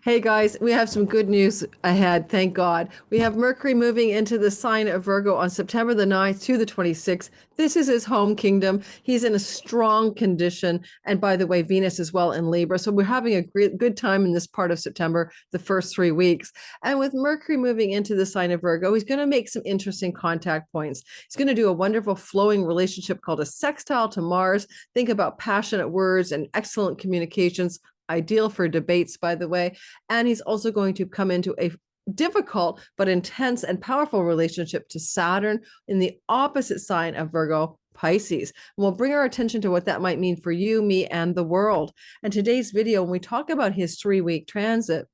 Hey guys, we have some good news ahead, thank God. We have Mercury moving into the sign of Virgo on September the 9th to the 26th. This is his home kingdom. He's in a strong condition. And by the way, Venus as well in Libra. So we're having a great, good time in this part of September, the first 3 weeks. And with Mercury moving into the sign of Virgo, he's going to make some interesting contact points. He's going to do a wonderful flowing relationship called a sextile to Mars. Think about passionate words and excellent communications, ideal for debates, by the way. And he's also going to come into a difficult but intense and powerful relationship to Saturn in the opposite sign of Virgo, Pisces. And we'll bring our attention to what that might mean for you, me, and the world. And today's video, when we talk about his 3 week transit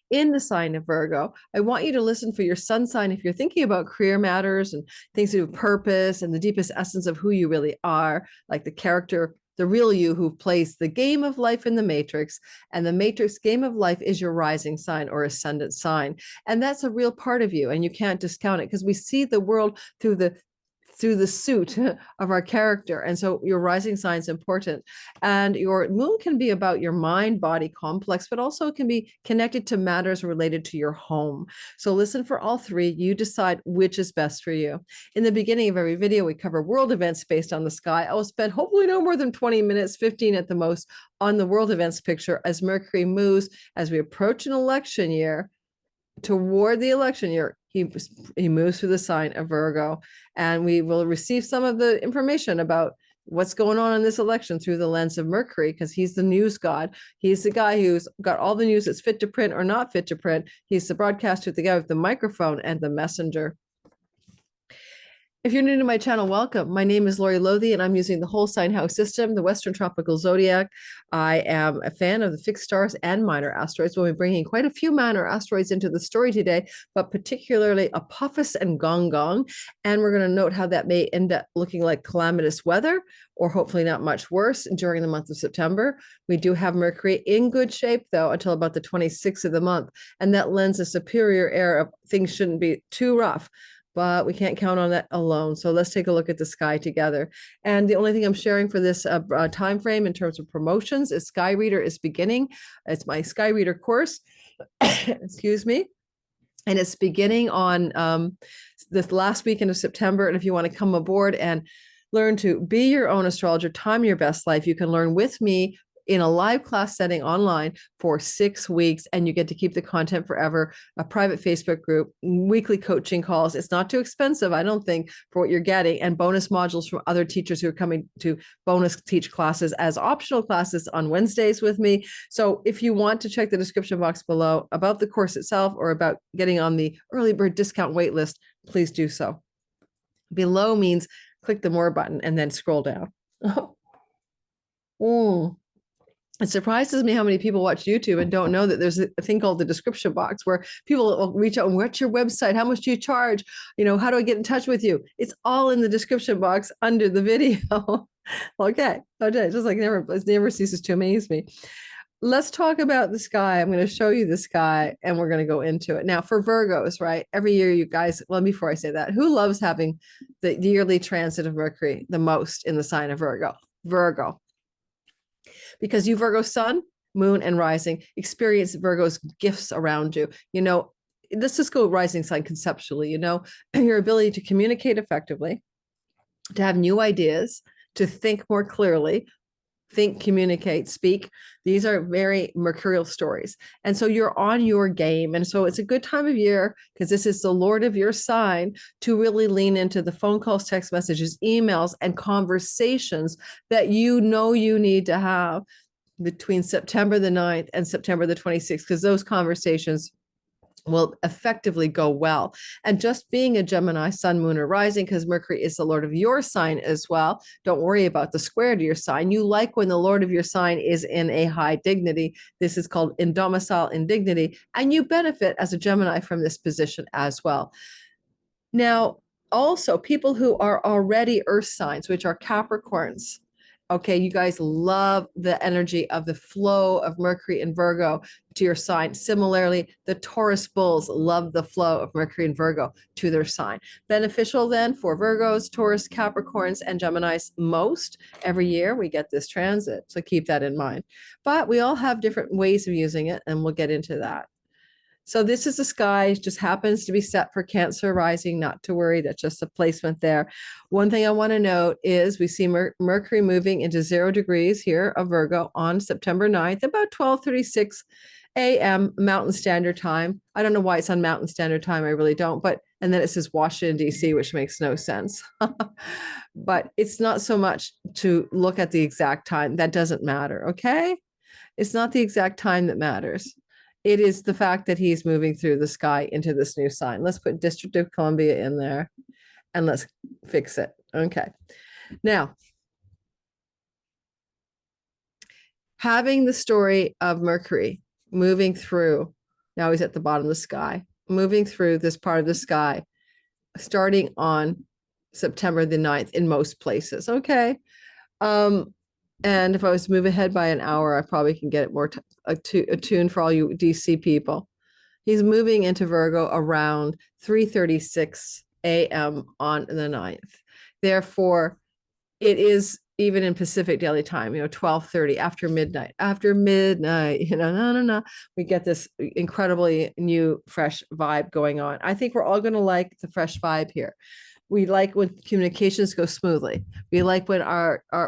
in the sign of Virgo, I want you to listen for your sun sign if you're thinking about career matters and things to do with purpose and the deepest essence of who you really are, like the character, the real you who plays the game of life in the matrix. And the matrix game of life is your rising sign or ascendant sign. And that's a real part of you. And you can't discount it because we see the world through the suit of our character. And so your rising sign is important. And your moon can be about your mind body complex, but also it can be connected to matters related to your home. So listen for all three. You decide which is best for you. In the beginning of every video, we cover world events based on the sky. I will spend hopefully no more than 20 minutes, 15 at the most, on the world events picture as Mercury moves, as we approach an election year. Toward the election year, he moves through the sign of Virgo, and we will receive some of the information about what's going on in this election through the lens of Mercury, because he's the news god. He's the guy who's got all the news that's fit to print or not fit to print. He's the broadcaster, the guy with the microphone and the messenger. If you're new to my channel, welcome. My name is Lori Lothy, and I'm using the whole sign house system, the Western Tropical Zodiac. I am a fan of the fixed stars and minor asteroids. We'll be bringing quite a few minor asteroids into the story today, but particularly Apophis and Gonggong. And we're going to note how that may end up looking like calamitous weather, or hopefully not much worse during the month of September. We do have Mercury in good shape, though, until about the 26th of the month. And that lends a superior air of things shouldn't be too rough. But we can't count on that alone. So let's take a look at the sky together. And the only thing I'm sharing for this time frame in terms of promotions is Sky Reader is beginning. It's my Sky Reader course. Excuse me. And it's beginning on this last weekend of September. And if you want to come aboard and learn to be your own astrologer, time your best life, you can learn with me in a live class setting online for 6 weeks, and you get to keep the content forever, a private Facebook group, weekly coaching calls. It's not too expensive, I don't think, for what you're getting, and bonus modules from other teachers who are coming to bonus teach classes as optional classes on Wednesdays with me. So if you want to check the description box below about the course itself or about getting on the early bird discount wait list, please do so. Below means click the more button and then scroll down. It surprises me how many people watch YouTube and don't know that there's a thing called the description box where people will reach out and what's your website? How much do you charge? How do I get in touch with you? It's all in the description box under the video. Okay. Just like it never ceases to amaze me. Let's talk about the sky. I'm going to show you the sky and we're going to go into it. Now for Virgos, right? Every year you guys, well, before I say that, who loves having the yearly transit of Mercury the most in the sign of Virgo? Virgo. Because you Virgo sun, moon, and rising experience Virgo's gifts around you. Let's just go rising sign conceptually, your ability to communicate effectively, to have new ideas, to think more clearly, think, communicate, speak. These are very mercurial stories. And so you're on your game. And so it's a good time of year, because this is the Lord of your sign, to really lean into the phone calls, text messages, emails, and conversations that you need to have between September the 9th and September the 26th, because those conversations will effectively go well. And just being a Gemini sun, moon, or rising, because Mercury is the Lord of your sign as well. Don't worry about the square to your sign. You like when the Lord of your sign is in a high dignity. This is called indomicile indignity. And you benefit as a Gemini from this position as well. Now, also people who are already earth signs, which are Capricorns, Okay, you guys love the energy of the flow of Mercury and Virgo to your sign. Similarly, the Taurus bulls love the flow of Mercury and Virgo to their sign. Beneficial then for Virgos, Taurus, Capricorns, and Geminis most. Every year we get this transit, so keep that in mind. But we all have different ways of using it, and we'll get into that. So this is the sky, just happens to be set for Cancer rising, not to worry, that's just a placement there. One thing I want to note is we see Mercury moving into 0 degrees here of Virgo on September 9th, about 12:36 a.m. Mountain Standard Time. I don't know why it's on Mountain Standard Time, I really don't, but, and then it says Washington, D.C., which makes no sense. But it's not so much to look at the exact time, that doesn't matter, okay? It's not the exact time that matters. It is the fact that he's moving through the sky into this new sign. Let's put District of Columbia in there and let's fix it. Okay. Now, having the story of Mercury moving through, now he's at the bottom of the sky, moving through this part of the sky, starting on September the 9th in most places. Okay. And if I was to move ahead by an hour, I probably can get it more attuned for all you DC people. He's moving into Virgo around 3:36 a.m. on the 9th. Therefore, it is even in Pacific Daily Time, 12:30 after midnight. After midnight, no. We get this incredibly new, fresh vibe going on. I think we're all going to like the fresh vibe here. We like when communications go smoothly. We like when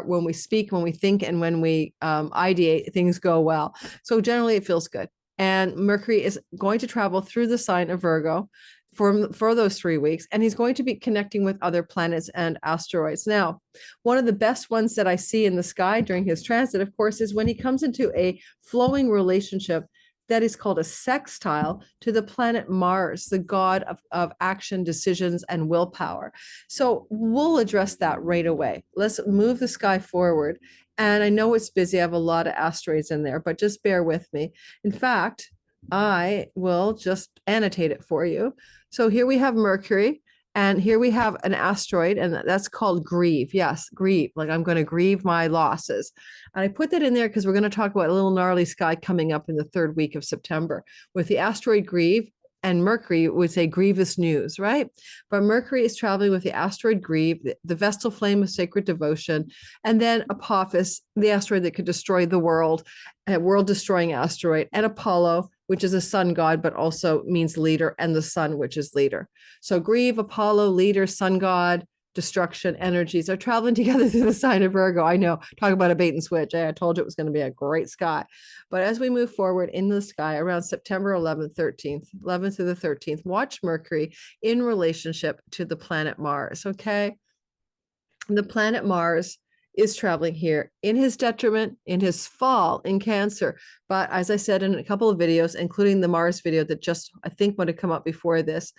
when we speak, when we think, and when we ideate, things go well. So generally, it feels good. And Mercury is going to travel through the sign of Virgo for those 3 weeks, and he's going to be connecting with other planets and asteroids. Now, one of the best ones that I see in the sky during his transit, of course, is when he comes into a flowing relationship that is called a sextile to the planet Mars, the god of action, decisions, and willpower. So we'll address that right away. Let's move the sky forward. And I know it's busy. I have a lot of asteroids in there, but just bear with me. In fact, I will just annotate it for you. So here we have Mercury. And here we have an asteroid, and that's called Grieve. Yes, grieve. Like I'm going to grieve my losses. And I put that in there because we're going to talk about a little gnarly sky coming up in the 3rd week of September with the asteroid Grieve. And Mercury would say grievous news, right? But Mercury is traveling with the asteroid Grieve, the Vestal flame of sacred devotion, and then Apophis, the asteroid that could destroy the world, a world-destroying asteroid, and Apollo, which is a sun god, but also means leader, and the sun, which is leader. So Grieve, Apollo, leader, sun god, destruction energies are traveling together through the sign of Virgo. I know, talk about a bait and switch. I told you it was going to be a great sky. But as we move forward in the sky around September 11th, 11th to the 13th, watch Mercury in relationship to the planet Mars, okay? The planet Mars is traveling here in his detriment, in his fall in Cancer. But as I said in a couple of videos, including the Mars video that just, I think, would have come up before this,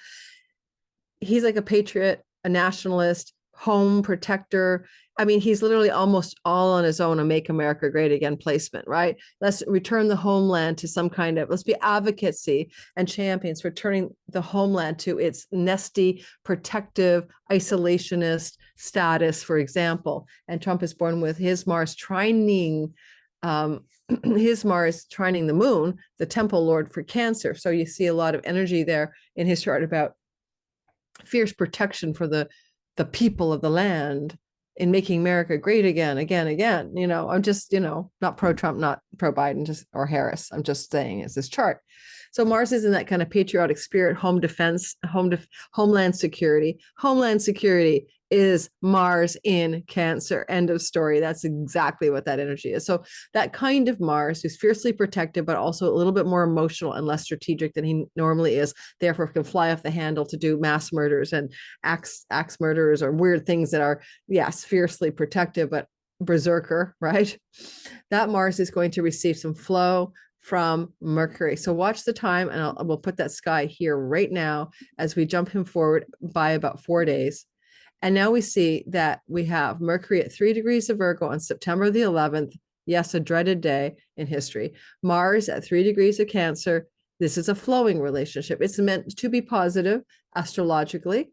he's like a patriot, a nationalist, home protector. I mean, he's literally almost all on his own, a Make America Great Again placement, right? Let's return the homeland to some kind of, let's be advocacy and champions for turning the homeland to its nesty, protective, isolationist status, for example. And Trump is born with his Mars trining, the moon, the temple lord for Cancer. So you see a lot of energy there in his chart about fierce protection for the people of the land in making America great again. I'm just, not pro-Trump, not pro-Biden, just, or Harris. I'm just saying it's this chart. So Mars is in that kind of patriotic spirit, home defense, homeland security. Homeland security is Mars in Cancer. End of story. That's exactly what that energy is. So that kind of Mars, who's fiercely protective, but also a little bit more emotional and less strategic than he normally is, therefore can fly off the handle to do mass murders and axe murders or weird things that are, yes, fiercely protective, but berserker, right? That Mars is going to receive some flow from Mercury. So watch the time, and we'll put that sky here right now as we jump him forward by about 4 days. And now we see that we have Mercury at 3 degrees of Virgo on September the 11th. Yes, a dreaded day in history. Mars at 3 degrees of Cancer. This is a flowing relationship. It's meant to be positive astrologically.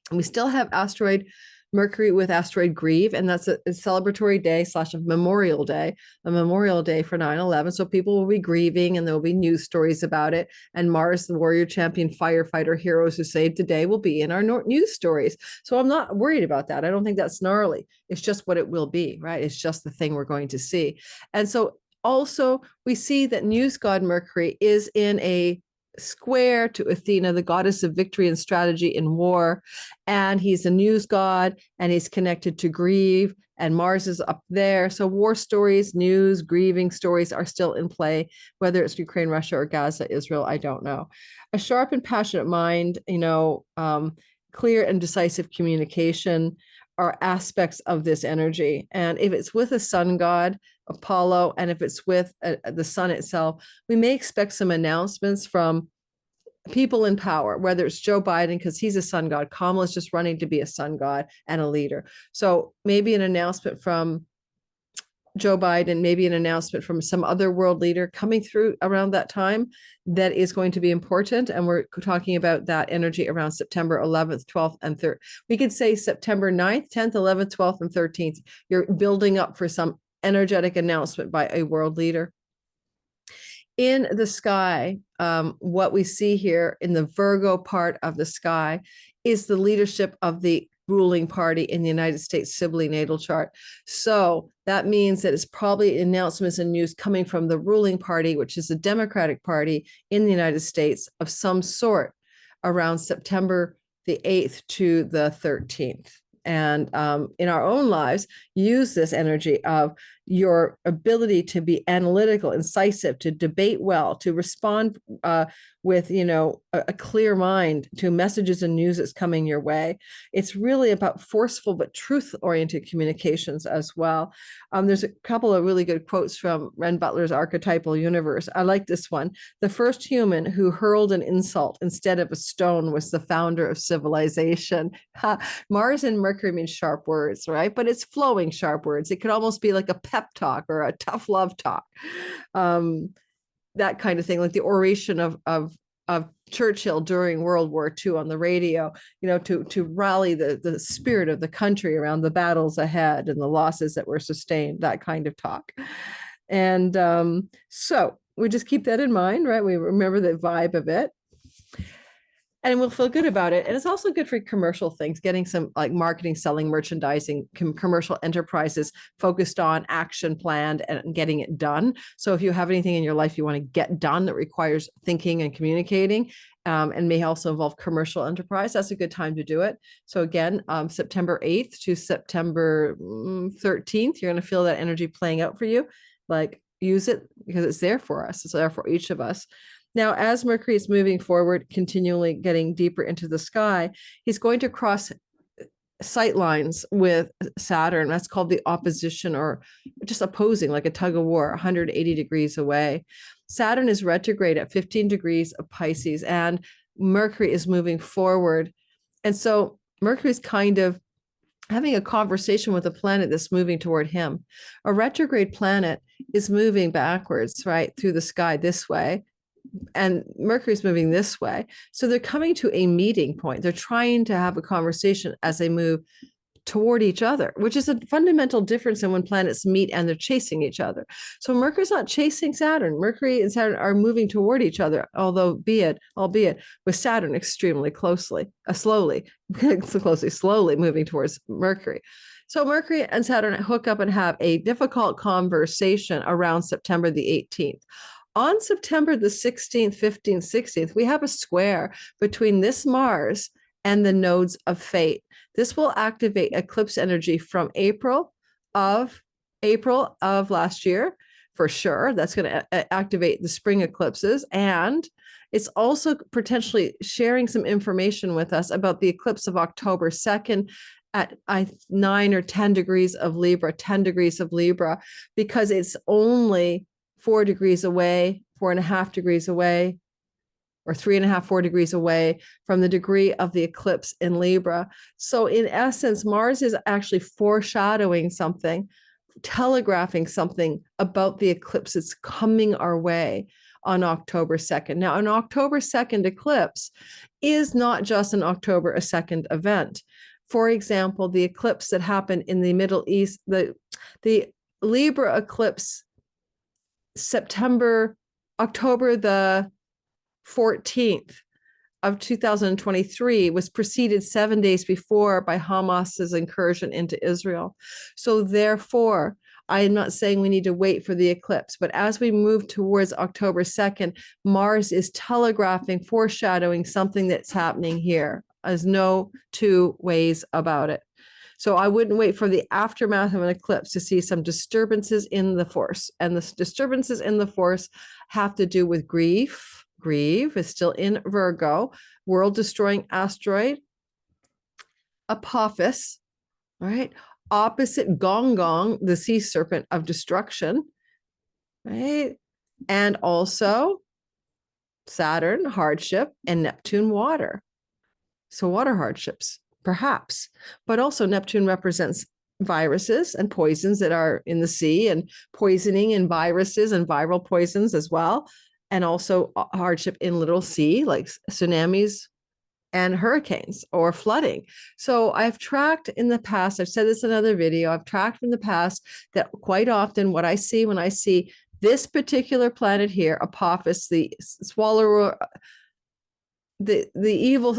And we still have asteroid Mercury with Asteroid Grieve, and that's a celebratory day / a memorial day for 9/11. So people will be grieving, and there will be news stories about it. And Mars, the warrior champion firefighter heroes who saved the day, will be in our news stories. So I'm not worried about that. I don't think that's gnarly. It's just what it will be, right? It's just the thing we're going to see. And so also we see that news god Mercury is in a square to Athena, the goddess of victory and strategy in war. And he's a news god, and he's connected to Grieve, and Mars is up there. So war stories, news, grieving stories are still in play, whether it's Ukraine, Russia, or Gaza, Israel, I don't know. A sharp and passionate mind, clear and decisive communication are aspects of this energy. And if it's with a sun god, Apollo, and if it's with the sun itself, we may expect some announcements from people in power, whether it's Joe Biden, because he's a sun god, Kamala's just running to be a sun god and a leader. So maybe an announcement from Joe Biden, maybe an announcement from some other world leader coming through around that time that is going to be important. And we're talking about that energy around September 11th, 12th, and 13th. We could say September 9th, 10th, 11th, 12th, and 13th. You're building up for some energetic announcement by a world leader. In the sky, what we see here in the Virgo part of the sky is the leadership of the ruling party in the United States Sibley natal chart. So that means that it's probably announcements and news coming from the ruling party, which is the Democratic Party in the United States of some sort around September the 8th to the 13th. And in our own lives, use this energy of your ability to be analytical, incisive, to debate well, to respond with, a clear mind to messages and news that's coming your way. It's really about forceful but truth-oriented communications as well. There's a couple of really good quotes from Renn Butler's Archetypal Universe. I like this one. The first human who hurled an insult instead of a stone was the founder of civilization. Mars and Mercury mean sharp words, right? But it's flowing sharp words. It could almost be like a pep talk or a tough love talk. That kind of thing, like the oration of Churchill during World War II on the radio, to rally the spirit of the country around the battles ahead and the losses that were sustained, that kind of talk. And so we just keep that in mind, right? We remember the vibe of it. And we'll feel good about it. And it's also good for commercial things, getting some like marketing, selling, merchandising, commercial enterprises focused on action planned and getting it done. So if you have anything in your life you want to get done that requires thinking and communicating, and may also involve commercial enterprise, that's a good time to do it. So again, September 8th to September 13th, you're going to feel that energy playing out for you. Like, use it because it's there for us. It's there for each of us. Now, as Mercury is moving forward, continually getting deeper into the sky, he's going to cross sight lines with Saturn. That's called the opposition, or just opposing, like a tug of war, 180 degrees away. Saturn is retrograde at 15 degrees of Pisces, and Mercury is moving forward. And so Mercury is kind of having a conversation with a planet that's moving toward him. A retrograde planet is moving backwards, right, through the sky this way. And Mercury's moving this way. So they're coming to a meeting point. They're trying to have a conversation as they move toward each other, which is a fundamental difference in when planets meet and they're chasing each other. So Mercury's not chasing Saturn. Mercury and Saturn are moving toward each other, albeit with Saturn extremely slowly moving towards Mercury. So Mercury and Saturn hook up and have a difficult conversation around September the 18th. On September the 16th, 15th, 16th, we have a square between this Mars and the nodes of fate. This will activate eclipse energy from April of last year, for sure. That's going to activate the spring eclipses. And it's also potentially sharing some information with us about the eclipse of October 2nd at 9 or 10 degrees of Libra, because it's only 4 degrees away, 4.5 degrees away, or 3.5, 4 degrees away from the degree of the eclipse in Libra. So in essence, Mars is actually foreshadowing something, telegraphing something about the eclipse that's coming our way on October 2nd. Now, an October 2nd eclipse is not just an October 2nd event. For example, the eclipse that happened in the Middle East, the Libra eclipse, October the 14th of 2023 was preceded 7 days before by Hamas's incursion into Israel. So therefore, I am not saying we need to wait for the eclipse, but as we move towards October 2nd, Mars is telegraphing, foreshadowing something that's happening here. There's no two ways about it. So I wouldn't wait for the aftermath of an eclipse to see some disturbances in the force. And the disturbances in the force have to do with grief. Grieve is still in Virgo, world-destroying asteroid, Apophis, right? Opposite Gonggong, the sea serpent of destruction, right? And also Saturn, hardship, and Neptune, water. So water hardships, perhaps. But also Neptune represents viruses and poisons that are in the sea, and poisoning and viruses and viral poisons as well. And also hardship in little sea, like tsunamis and hurricanes or flooding. So I've tracked in the past, I've said this in another video, I've tracked in the past that quite often what I see when I see this particular planet here, Apophis, the swallower, the evil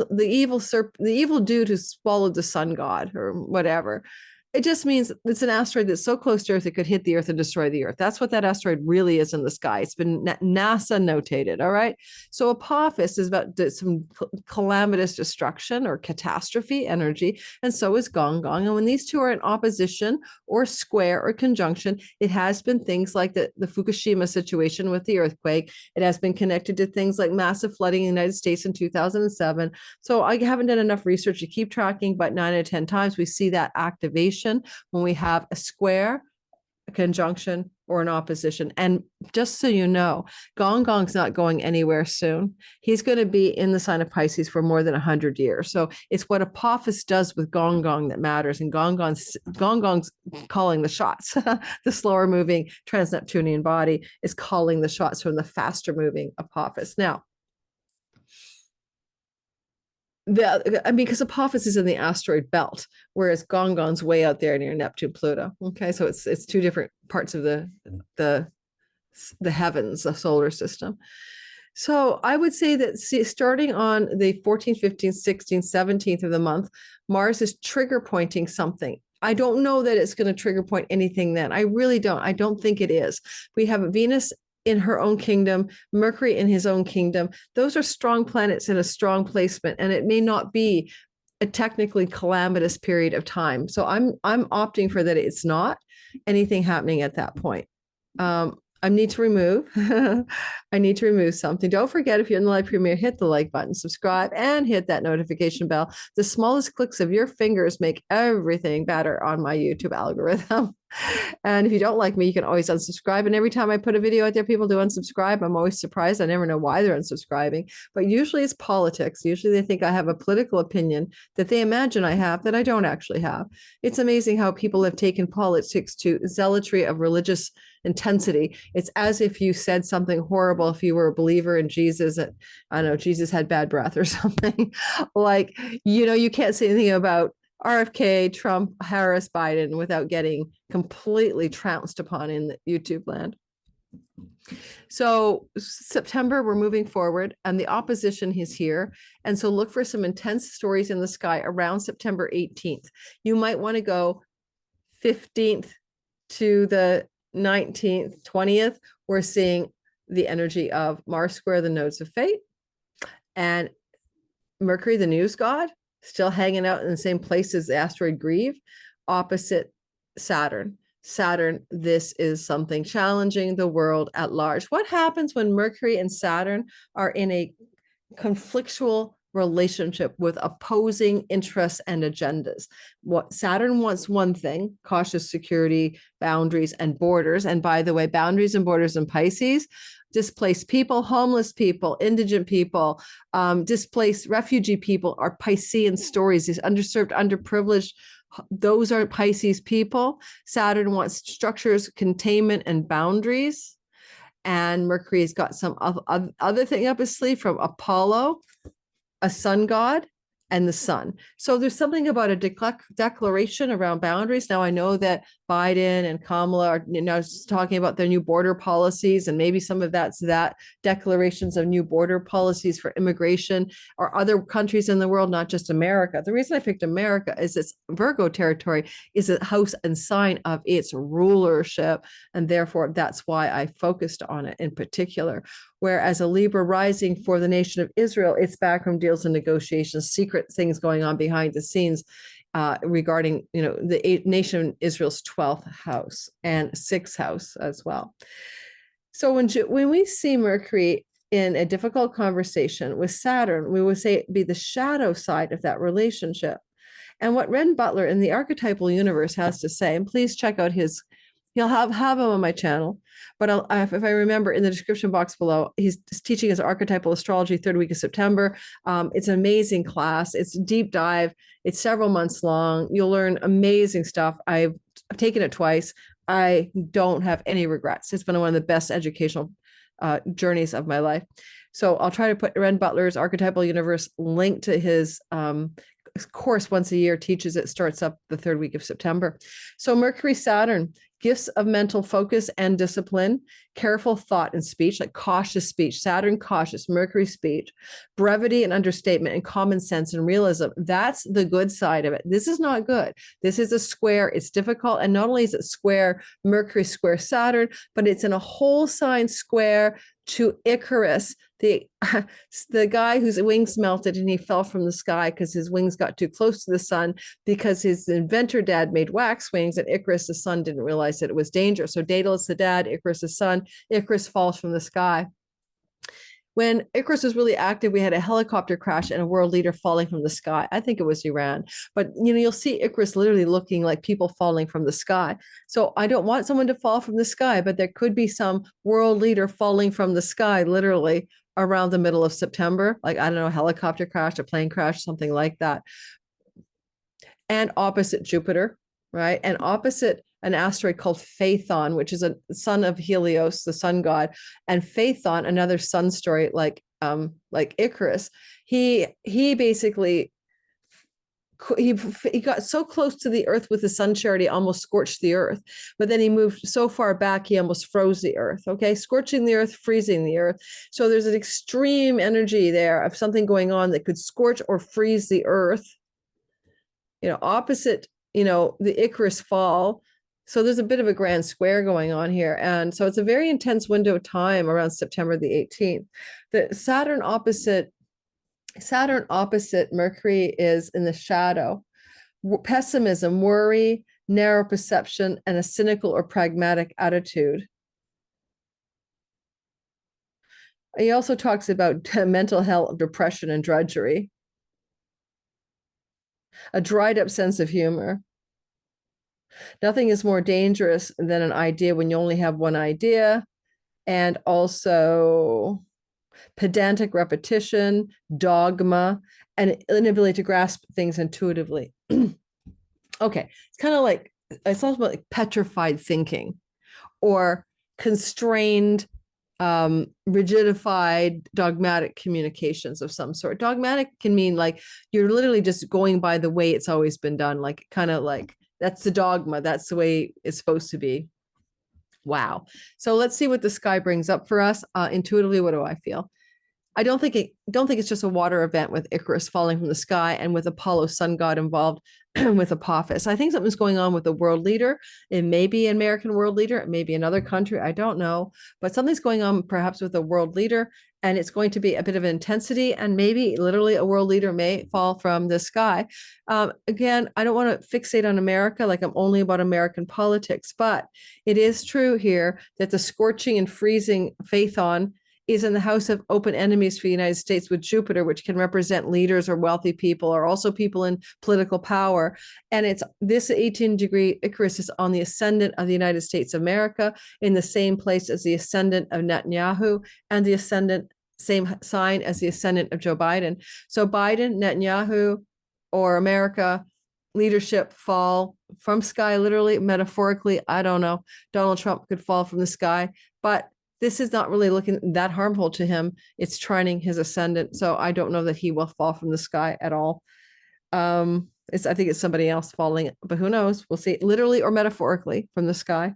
dude who swallowed the sun god or whatever. It just means it's an asteroid that's so close to Earth it could hit the Earth and destroy the Earth. That's what that asteroid really is in the sky. It's been NASA notated, all right? So Apophis is about some calamitous destruction or catastrophe energy, and so is Gonggong. And when these two are in opposition or square or conjunction, it has been things like the Fukushima situation with the earthquake. It has been connected to things like massive flooding in the United States in 2007. So I haven't done enough research to keep tracking, but 9 out of 10 times we see that activation when we have a square, a conjunction, or an opposition. And just so you know, Gonggong's not going anywhere soon. He's going to be in the sign of Pisces for more than 100 years. So it's what Apophis does with Gonggong that matters. And Gonggong's calling the shots. The slower moving trans-Neptunian body is calling the shots from the faster moving Apophis. Now, because Apophis is in the asteroid belt, whereas Gonggong's way out there near Neptune, Pluto. Okay, so it's two different parts of the heavens, the solar system. So I would say that starting on the 14th, 15th, 16th, 17th of the month, Mars is trigger pointing something. I don't know that it's going to trigger point anything then. I really don't. I don't think it is. We have Venus in her own kingdom, Mercury in his own kingdom. Those are strong planets in a strong placement, and it may not be a technically calamitous period of time. So I'm opting for that. It's not anything happening at that point. I need to remove. I need to remove something. Don't forget, if you're in the live premiere, hit the like button, subscribe, and hit that notification bell. The smallest clicks of your fingers make everything better on my YouTube algorithm. And if you don't like me, you can always unsubscribe. And every time I put a video out there, people do unsubscribe. I'm always surprised. I never know why they're unsubscribing. But usually it's politics. Usually they think I have a political opinion that they imagine I have that I don't actually have. It's amazing how people have taken politics to zealotry of religious intensity. It's as if you said something horrible if you were a believer in Jesus. I don't know, Jesus had bad breath or something. Like, you can't say anything about RFK, Trump, Harris, Biden without getting completely trounced upon in the YouTube land. So September, we're moving forward, and the opposition is here. And so look for some intense stories in the sky around September 18th. You might want to go 15th to the 19th, 20th. We're seeing the energy of Mars square the nodes of fate, and Mercury, the news god, still hanging out in the same place as the asteroid Grieve, opposite Saturn. Saturn, this is something challenging the world at large. What happens when Mercury and Saturn are in a conflictual relationship with opposing interests and agendas? What Saturn wants one thing, cautious security, boundaries, and borders. And by the way, boundaries and borders in Pisces, displaced people, homeless people, indigent people, displaced refugee people are Piscean stories. These underserved, underprivileged, those are Pisces people. Saturn wants structures, containment, and boundaries. And Mercury has got some other thing up his sleeve from Apollo, a sun god, and the sun. So there's something about a declaration around boundaries. Now I know that Biden and Kamala are now talking about their new border policies, and maybe some of that's that declarations of new border policies for immigration or other countries in the world, not just America. The reason I picked America is it's Virgo territory is a house and sign of its rulership, and therefore that's why I focused on it in particular. Whereas a Libra rising for the nation of Israel, it's backroom deals and negotiations, secret things going on behind the scenes regarding, the nation Israel's 12th house and 6th house as well. So when we see Mercury in a difficult conversation with Saturn, we would say it'd be the shadow side of that relationship. And what Renn Butler in the Archetypal universe has to say, and please check out his, he'll have him on my channel, but if I remember, in the description box below, he's teaching his archetypal astrology 3rd week of September. It's an amazing class. It's a deep dive. It's several months long. You'll learn amazing stuff. I've taken it twice. I don't have any regrets. It's been one of the best educational journeys of my life. So I'll try to put Renn Butler's Archetypal Universe link to his course once a year, teaches it, starts up the 3rd week of September. So Mercury, Saturn, gifts of mental focus and discipline, careful thought and speech, like cautious speech, Saturn cautious, Mercury speech, brevity and understatement, and common sense and realism. That's the good side of it. This is not good. This is a square. It's difficult. And not only is it square, Mercury square Saturn, but it's in a whole sign square to Icarus, the guy whose wings melted and he fell from the sky because his wings got too close to the sun, because his inventor dad made wax wings, and Icarus, the son, didn't realize that it was dangerous. So Daedalus, the dad, Icarus, the son, Icarus falls from the sky. When Icarus was really active, we had a helicopter crash and a world leader falling from the sky. I think it was Iran. But you'll see Icarus literally looking like people falling from the sky. So I don't want someone to fall from the sky, but there could be some world leader falling from the sky, literally around the middle of September. Like, I don't know, a helicopter crash, a plane crash, something like that. And opposite Jupiter, right? And opposite an asteroid called Phaethon, which is a son of Helios, the sun god, and Phaethon, another sun story like Icarus. He basically he got so close to the earth with the sun chariot, he almost scorched the earth. But then he moved so far back, he almost froze the earth. Okay, scorching the earth, freezing the earth. So there's an extreme energy there of something going on that could scorch or freeze the earth. Opposite, the Icarus fall. So there's a bit of a grand square going on here. And so it's a very intense window of time around September the 18th. The Saturn opposite Mercury is in the shadow. Pessimism, worry, narrow perception, and a cynical or pragmatic attitude. He also talks about mental health, depression, and drudgery. A dried up sense of humor. Nothing is more dangerous than an idea when you only have one idea. And also pedantic repetition, dogma, and inability to grasp things intuitively. Okay, it's kind of like, it's also like petrified thinking or constrained, rigidified, dogmatic communications of some sort. Dogmatic can mean like you're literally just going by the way it's always been done, like kind of like that's the dogma, that's the way it's supposed to be. Wow. So let's see what the sky brings up for us. Intuitively, what do I feel? I don't think it's just a water event with Icarus falling from the sky and with Apollo, sun god, involved with Apophis. I think something's going on with the world leader. It may be an American world leader. It may be another country. I don't know. But something's going on perhaps with a world leader, and it's going to be a bit of intensity, and maybe literally a world leader may fall from the sky. Again, I don't want to fixate on America like I'm only about American politics, but it is true here that the scorching and freezing Phaethon is in the house of open enemies for the United States with Jupiter, which can represent leaders or wealthy people or also people in political power. And it's this 18-degree Icarus is on the ascendant of the United States of America, in the same place as the ascendant of Netanyahu, and the ascendant, same sign as the ascendant of Joe Biden. So Biden, Netanyahu, or America leadership fall from sky, literally, metaphorically, I don't know. Donald Trump could fall from the sky, but this is not really looking that harmful to him. It's trining his ascendant. So I don't know that he will fall from the sky at all. I think it's somebody else falling, but who knows? We'll see, literally or metaphorically from the sky.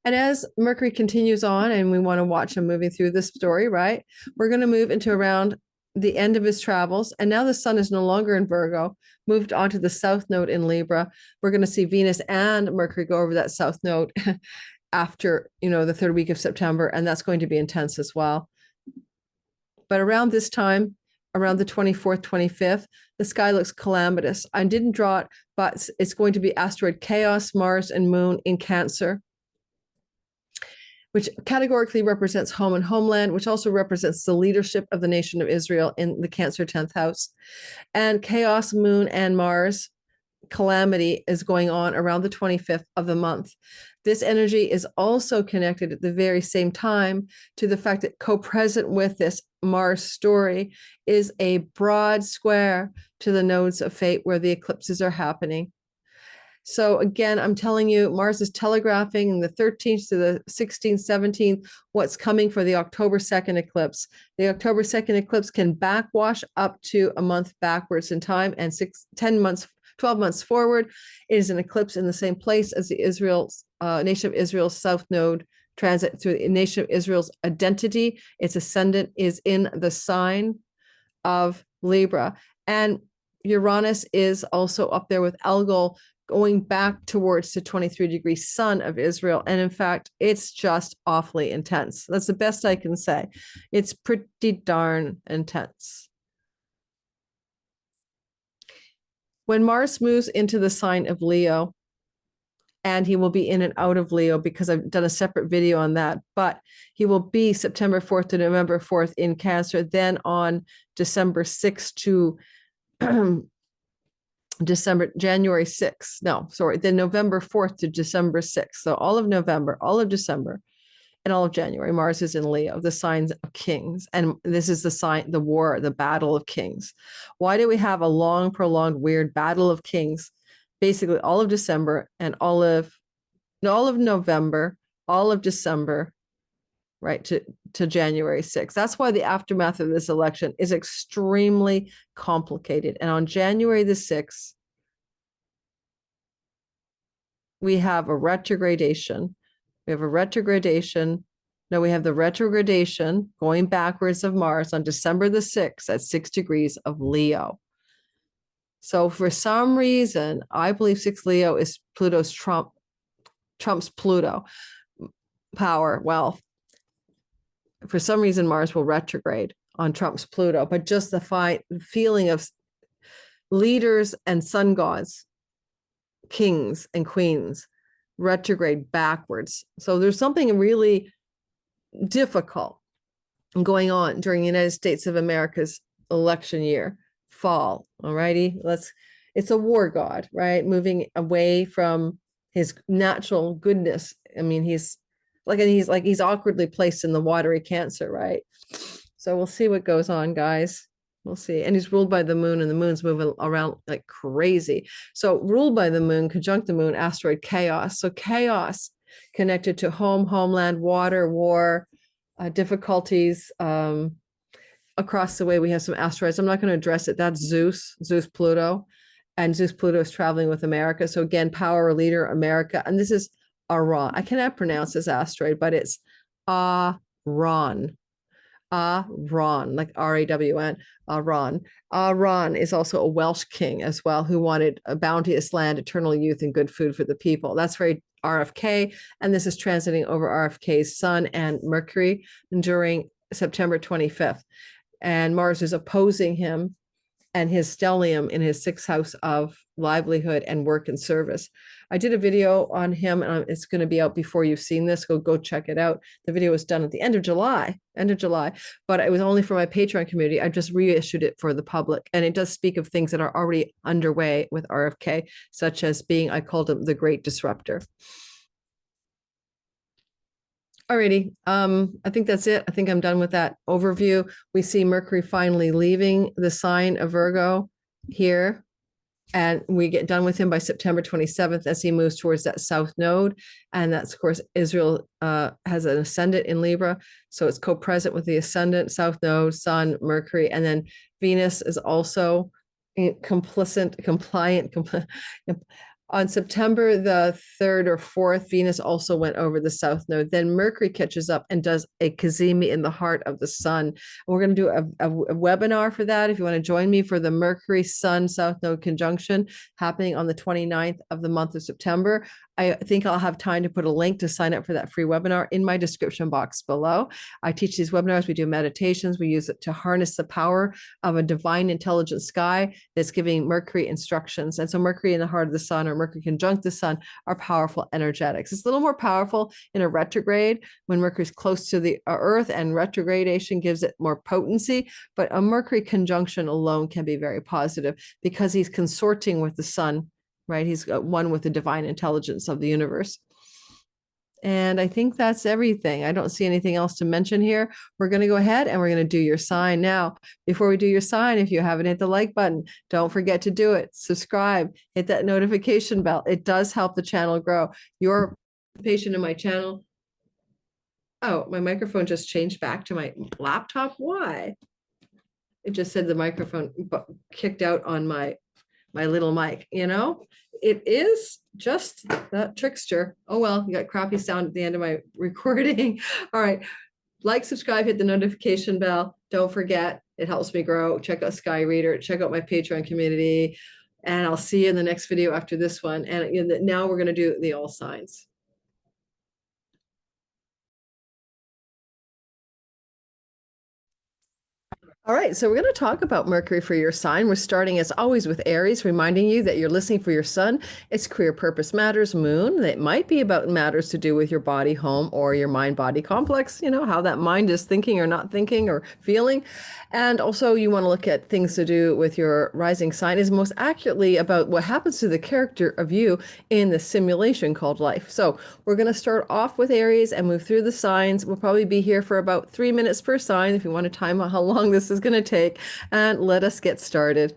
And as Mercury continues on, and we want to watch him moving through this story, right? We're going to move into around the end of his travels. And now the sun is no longer in Virgo, moved on to the south node in Libra. We're going to see Venus and Mercury go over that south node after, the third week of September. And that's going to be intense as well. But around this time, around the 24th, 25th, the sky looks calamitous. I didn't draw it, but it's going to be asteroid chaos, Mars and Moon in Cancer, which categorically represents home and homeland, which also represents the leadership of the nation of Israel in the Cancer 10th house. And chaos, Moon and Mars, calamity is going on around the 25th of the month. This energy is also connected at the very same time to the fact that co-present with this Mars story is a broad square to the nodes of fate where the eclipses are happening. So again, I'm telling you, Mars is telegraphing in the 13th to the 16th, 17th, what's coming for the October 2nd eclipse. The October 2nd eclipse can backwash up to a month backwards in time and 12 months forward. It is an eclipse in the same place as the nation of Israel's south node transit through the nation of Israel's identity. Its ascendant is in the sign of Libra. And Uranus is also up there with Algol, going back towards the 23-degree sun of Israel. And in fact, it's just awfully intense. That's the best I can say. It's pretty darn intense. When Mars moves into the sign of Leo, and he will be in and out of Leo because I've done a separate video on that, but he will be September 4th to November 4th in Cancer, then on December 6th to January 6th. Then November 4th to December 6th. So all of November, all of December, and all of January, Mars is in Leo, the signs of kings. And this is the sign, the war, the battle of kings. Why do we have a long, prolonged, weird battle of kings? Basically all of December and all of November, all of December, right, to January 6th. That's why the aftermath of this election is extremely complicated. And on January the 6th, we have a retrogradation. We have the retrogradation going backwards of Mars on December the 6th at 6 degrees of Leo. So for some reason, I believe 6 Leo is Pluto's trumps Pluto, power, wealth. For some reason, Mars will retrograde on Trump's Pluto, but just the feeling of leaders and sun gods, kings and queens, retrograde backwards. So there's something really difficult going on during the United States of America's election year, fall. All righty, it's a war god, right? Moving away from his natural goodness. I mean, he's awkwardly placed in the watery Cancer, right? So we'll see what goes on, guys. We'll see. And he's ruled by the moon, and the moon's moving around like crazy. So ruled by the moon, conjunct the moon, asteroid chaos. So chaos connected to home, homeland, water, war, difficulties. Across the way, we have some asteroids. I'm not going to address it. That's Zeus, Pluto. And Zeus, Pluto is traveling with America. So again, power leader, America. And this is Arwan. I cannot pronounce this asteroid, but it's Arwan. Arwan, like R-A-W-N, Arwan. Arwan is also a Welsh king as well, who wanted a bounteous land, eternal youth, and good food for the people. That's very RFK. And this is transiting over RFK's sun and Mercury during September 25th. And Mars is opposing him and his stellium in his 6th house of livelihood and work and service. I did a video on him, and it's going to be out before you've seen this. Go check it out. The video was done at the end of July, but it was only for my Patreon community. I just reissued it for the public, and it does speak of things that are already underway with RFK, such as being, I called him the great disruptor. Alrighty, I think that's it. I think I'm done with that overview. We see Mercury finally leaving the sign of Virgo here, and we get done with him by September 27th as he moves towards that south node. And that's, of course, Israel has an ascendant in Libra, so it's co-present with the ascendant, south node, Sun, Mercury, and then Venus is also complicit, compliant. On September the 3rd or 4th, Venus also went over the south node. Then Mercury catches up and does a cazimi in the heart of the sun. And we're going to do a webinar for that. If you want to join me for the Mercury Sun South Node conjunction happening on the 29th of the month of September, I think I'll have time to put a link to sign up for that free webinar in my description box below. I teach these webinars. We do meditations. We use it to harness the power of a divine intelligent sky that's giving Mercury instructions. And so Mercury in the heart of the sun, or Mercury conjunct the sun, are powerful energetics. It's a little more powerful in a retrograde when Mercury's close to the Earth, and retrogradation gives it more potency. But a Mercury conjunction alone can be very positive because he's consorting with the sun, right? He's one with the divine intelligence of the universe. And I think that's everything. I don't see anything else to mention here. We're going to go ahead and we're going to do your sign. Now, before we do your sign, if you haven't hit the like button, don't forget to do it. Subscribe, hit that notification bell. It does help the channel grow. Your participation in my channel. Oh, my microphone just changed back to my laptop. Why? It just said the microphone kicked out on my little mic, you know? It is just that trickster. Oh, well, you got crappy sound at the end of my recording. All right. Like, subscribe, hit the notification bell. Don't forget, it helps me grow. Check out Sky Reader. Check out my Patreon community. And I'll see you in the next video after this one. And now we're going to do the all signs. All right, so we're going to talk about Mercury for your sign. We're starting, as always, with Aries, reminding you that you're listening for your sun. It's career, purpose, matters. Moon, that might be about matters to do with your body, home, or your mind-body complex, you know, how that mind is thinking or not thinking or feeling. And also you want to look at things to do with your rising sign is most accurately about what happens to the character of you in the simulation called life. So we're going to start off with Aries and move through the signs. We'll probably be here for about 3 minutes per sign if you want to time out how long this is going to take, and let us get started.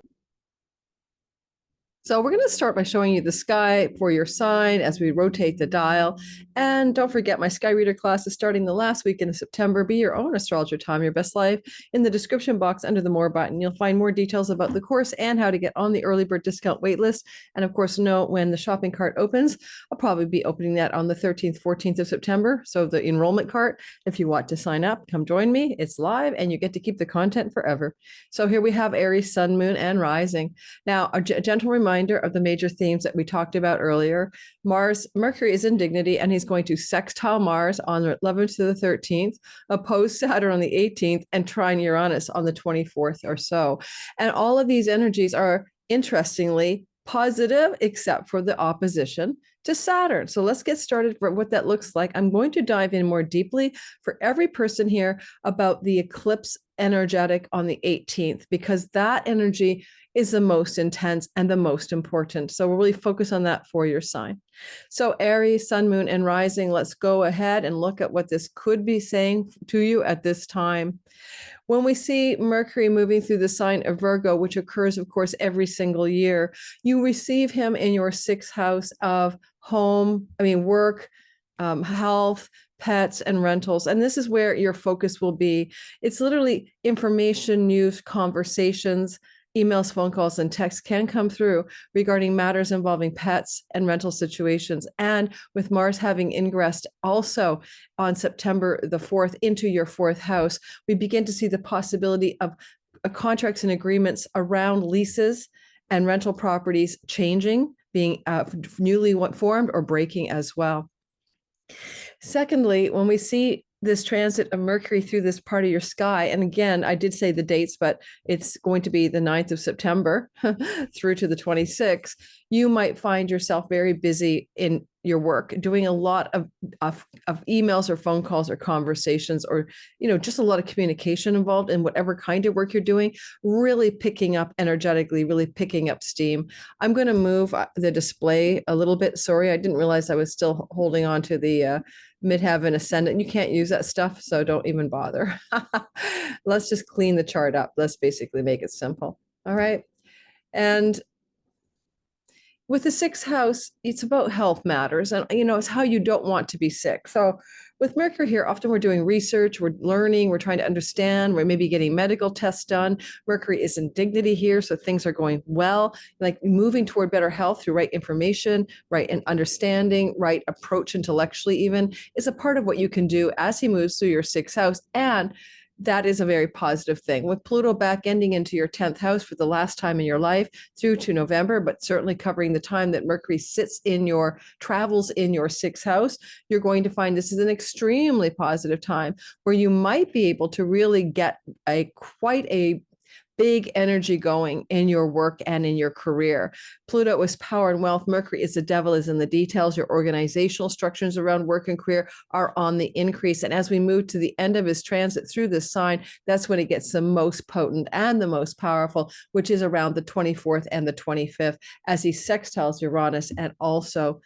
So we're going to start by showing you the sky for your sign as we rotate the dial. And don't forget, my Sky Reader class is starting the last weekend of September. Be your own astrologer, time your best life. In the description box under the More button, you'll find more details about the course and how to get on the early bird discount waitlist. And of course, know when the shopping cart opens. I'll probably be opening that on the 13th, 14th of September. So the enrollment cart, if you want to sign up, come join me. It's live and you get to keep the content forever. So here we have Aries, Sun, Moon, and Rising. Now, a gentle reminder of the major themes that we talked about earlier. Mercury is in dignity, and he's going to sextile Mars on the 11th to the 13th, oppose Saturn on the 18th, and trine Uranus on the 24th or so. And all of these energies are, interestingly, positive, except for the opposition to Saturn. So let's get started for what that looks like. I'm going to dive in more deeply for every person here about the eclipse energetic on the 18th, because that energy is the most intense and the most important. So we'll really focus on that for your sign. So Aries, Sun, Moon, and Rising, let's go ahead and look at what this could be saying to you at this time. When we see Mercury moving through the sign of Virgo, which occurs, of course, every single year, you receive him in your 6th house of work, health, pets, and rentals. And this is where your focus will be. It's literally information, news, conversations, emails, phone calls, and texts can come through regarding matters involving pets and rental situations. And with Mars having ingressed also on September the 4th into your 4th house, we begin to see the possibility of contracts and agreements around leases and rental properties changing, being newly formed or breaking as well. Secondly, when we see this transit of Mercury through this part of your sky, and again, I did say the dates, but it's going to be the 9th of September through to the 26th, you might find yourself very busy in your work, doing a lot of emails or phone calls or conversations, or, just a lot of communication involved in whatever kind of work you're doing, really picking up energetically, really picking up steam. I'm going to move the display a little bit. Sorry, I didn't realize I was still holding on to the midheaven ascendant. You can't use that stuff, so don't even bother. Let's just clean the chart up. Let's basically make it simple. All right. And with the sixth house, it's about health matters, and it's how you don't want to be sick. So with Mercury here, often we're doing research, we're learning, we're trying to understand, we're maybe getting medical tests done. Mercury is in dignity here, so things are going well, like moving toward better health through right information, right and understanding, right approach intellectually even is a part of what you can do as he moves through your sixth house. And that is a very positive thing. With Pluto back ending into your 10th house for the last time in your life through to November, but certainly covering the time that Mercury sits in your travels in your sixth house, you're going to find this is an extremely positive time where you might be able to really get quite a big energy going in your work and in your career. Pluto is power and wealth. Mercury is the devil is in the details. Your organizational structures around work and career are on the increase. And as we move to the end of his transit through this sign, that's when it gets the most potent and the most powerful, which is around the 24th and the 25th, as he sextiles Uranus and also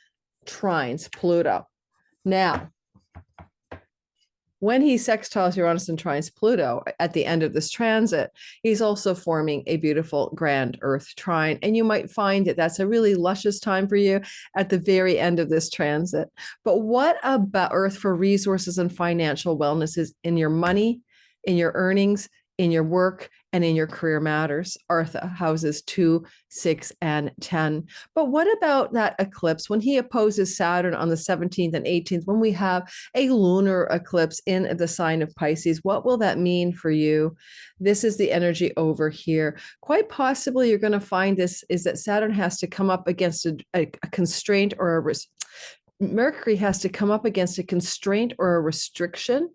trines Pluto. Now, when he sextiles Uranus and trines Pluto at the end of this transit, he's also forming a beautiful grand Earth trine. And you might find that that's a really luscious time for you at the very end of this transit. But what about Earth for resources and financial wellness is in your money, in your earnings, in your work, and in your career matters? Earth houses 2, 6, and 10. But what about that eclipse when he opposes Saturn on the 17th and 18th, when we have a lunar eclipse in the sign of Pisces? What will that mean for you? This is the energy over here. Quite possibly you're going to find this is that Saturn has to come up against a constraint or a Mercury has to come up against a constraint or a restriction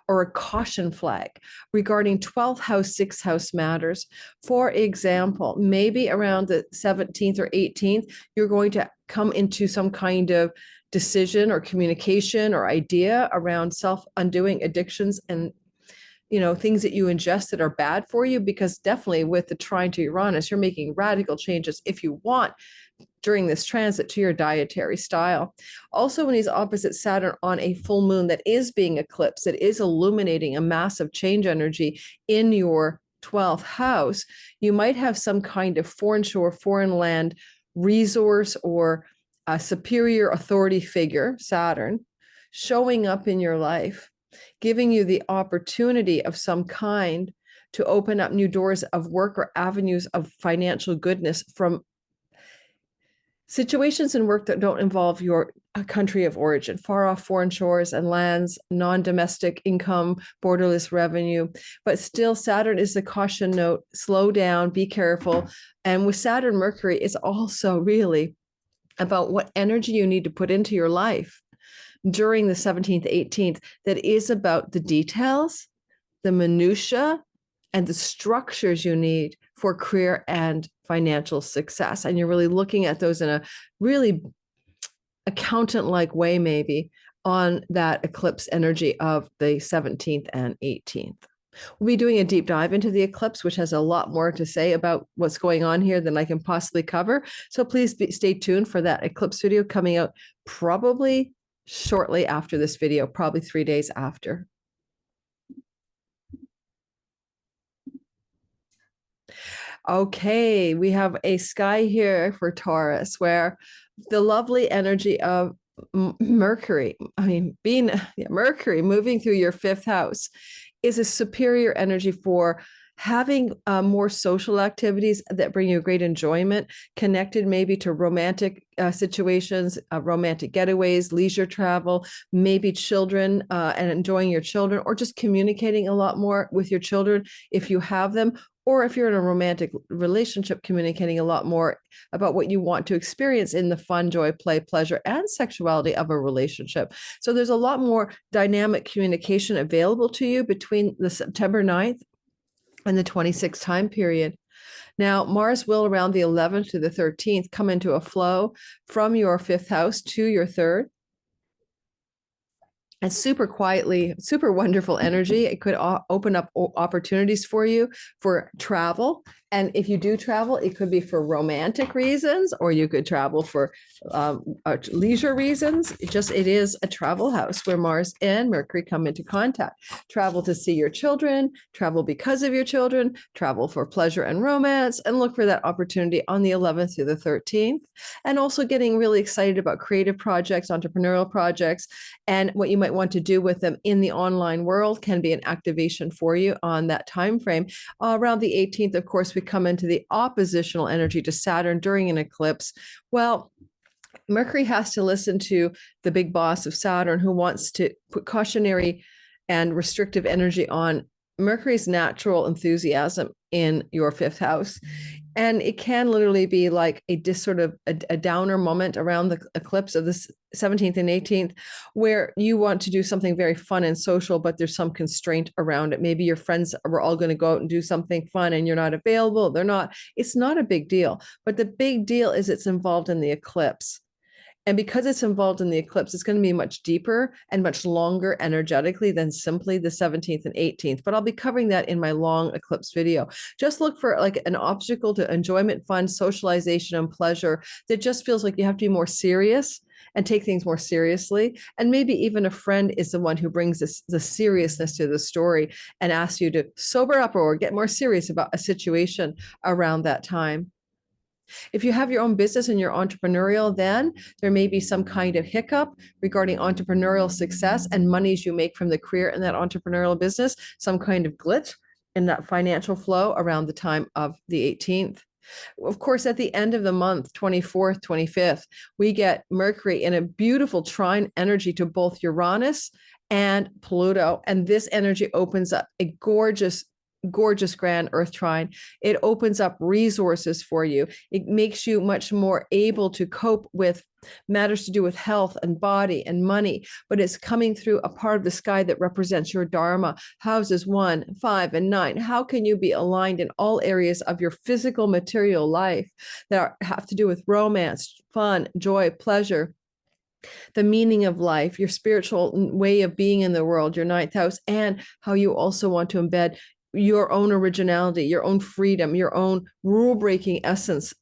or a caution flag regarding 12th house, 6th house matters. For example, maybe around the 17th or 18th, you're going to come into some kind of decision or communication or idea around self-undoing addictions and things that you ingest that are bad for you, because definitely with the trine to Uranus, you're making radical changes if you want during this transit to your dietary style. Also, when he's opposite Saturn on a full moon that is being eclipsed, that is illuminating a massive change energy in your 12th house, you might have some kind of foreign shore, foreign land resource or a superior authority figure, Saturn, showing up in your life, giving you the opportunity of some kind to open up new doors of work or avenues of financial goodness from situations in work that don't involve your country of origin, far off foreign shores and lands, non-domestic income, borderless revenue. But still, Saturn is the caution note, slow down, be careful. And with Saturn, Mercury is also really about what energy you need to put into your life during the 17th, 18th, that is about the details, the minutiae, and the structures you need for career and financial success. And you're really looking at those in a really accountant-like way, maybe, on that eclipse energy of the 17th and 18th. We'll be doing a deep dive into the eclipse, which has a lot more to say about what's going on here than I can possibly cover. So please stay tuned for that eclipse video coming out probably shortly after this video, probably 3 days after. Okay, we have a sky here for Taurus where the lovely energy of Mercury, Mercury moving through your 5th house is a superior energy for having more social activities that bring you great enjoyment, connected maybe to romantic situations, romantic getaways, leisure travel, maybe children and enjoying your children, or just communicating a lot more with your children if you have them, or if you're in a romantic relationship, communicating a lot more about what you want to experience in the fun, joy, play, pleasure, and sexuality of a relationship. So there's a lot more dynamic communication available to you between the September 9th and the 26th time period. Now, Mars will, around the 11th to the 13th, come into a flow from your 5th house to your 3rd. And super quietly, super wonderful energy. It could open up opportunities for you for travel, And if you do travel, it could be for romantic reasons, or you could travel for leisure reasons. It is a travel house where Mars and Mercury come into contact. Travel to see your children, travel because of your children, travel for pleasure and romance, and look for that opportunity on the 11th through the 13th. And also getting really excited about creative projects, entrepreneurial projects, and what you might want to do with them in the online world can be an activation for you on that time frame. Around the 18th, of course, we come into the oppositional energy to Saturn during an eclipse. Well, Mercury has to listen to the big boss of Saturn, who wants to put cautionary and restrictive energy on Mercury's natural enthusiasm in your fifth house. And it can literally be like a downer moment around the eclipse of the 17th and 18th, where you want to do something very fun and social, but there's some constraint around it. Maybe your friends were all going to go out and do something fun and you're not available. They're not. It's not a big deal. But the big deal is it's involved in the eclipse. And because it's involved in the eclipse, it's going to be much deeper and much longer energetically than simply the 17th and 18th. But I'll be covering that in my long eclipse video. Just look for like an obstacle to enjoyment, fun, socialization, and pleasure that just feels like you have to be more serious and take things more seriously. And maybe even a friend is the one who brings the seriousness to the story and asks you to sober up or get more serious about a situation around that time. If you have your own business and you're entrepreneurial, then there may be some kind of hiccup regarding entrepreneurial success and monies you make from the career in that entrepreneurial business, some kind of glitch in that financial flow around the time of the 18th. Of course, at the end of the month, 24th, 25th, we get Mercury in a beautiful trine energy to both Uranus and Pluto. And this energy opens up a gorgeous grand earth trine. It opens up resources for you. It makes you much more able to cope with matters to do with health and body and money, but it's coming through a part of the sky that represents your dharma, houses 1, 5, and 9. How can you be aligned in all areas of your physical material life that have to do with romance, fun, joy, pleasure, the meaning of life, your spiritual way of being in the world, your ninth house, and how you also want to embed your own originality, your own freedom, your own rule-breaking essence.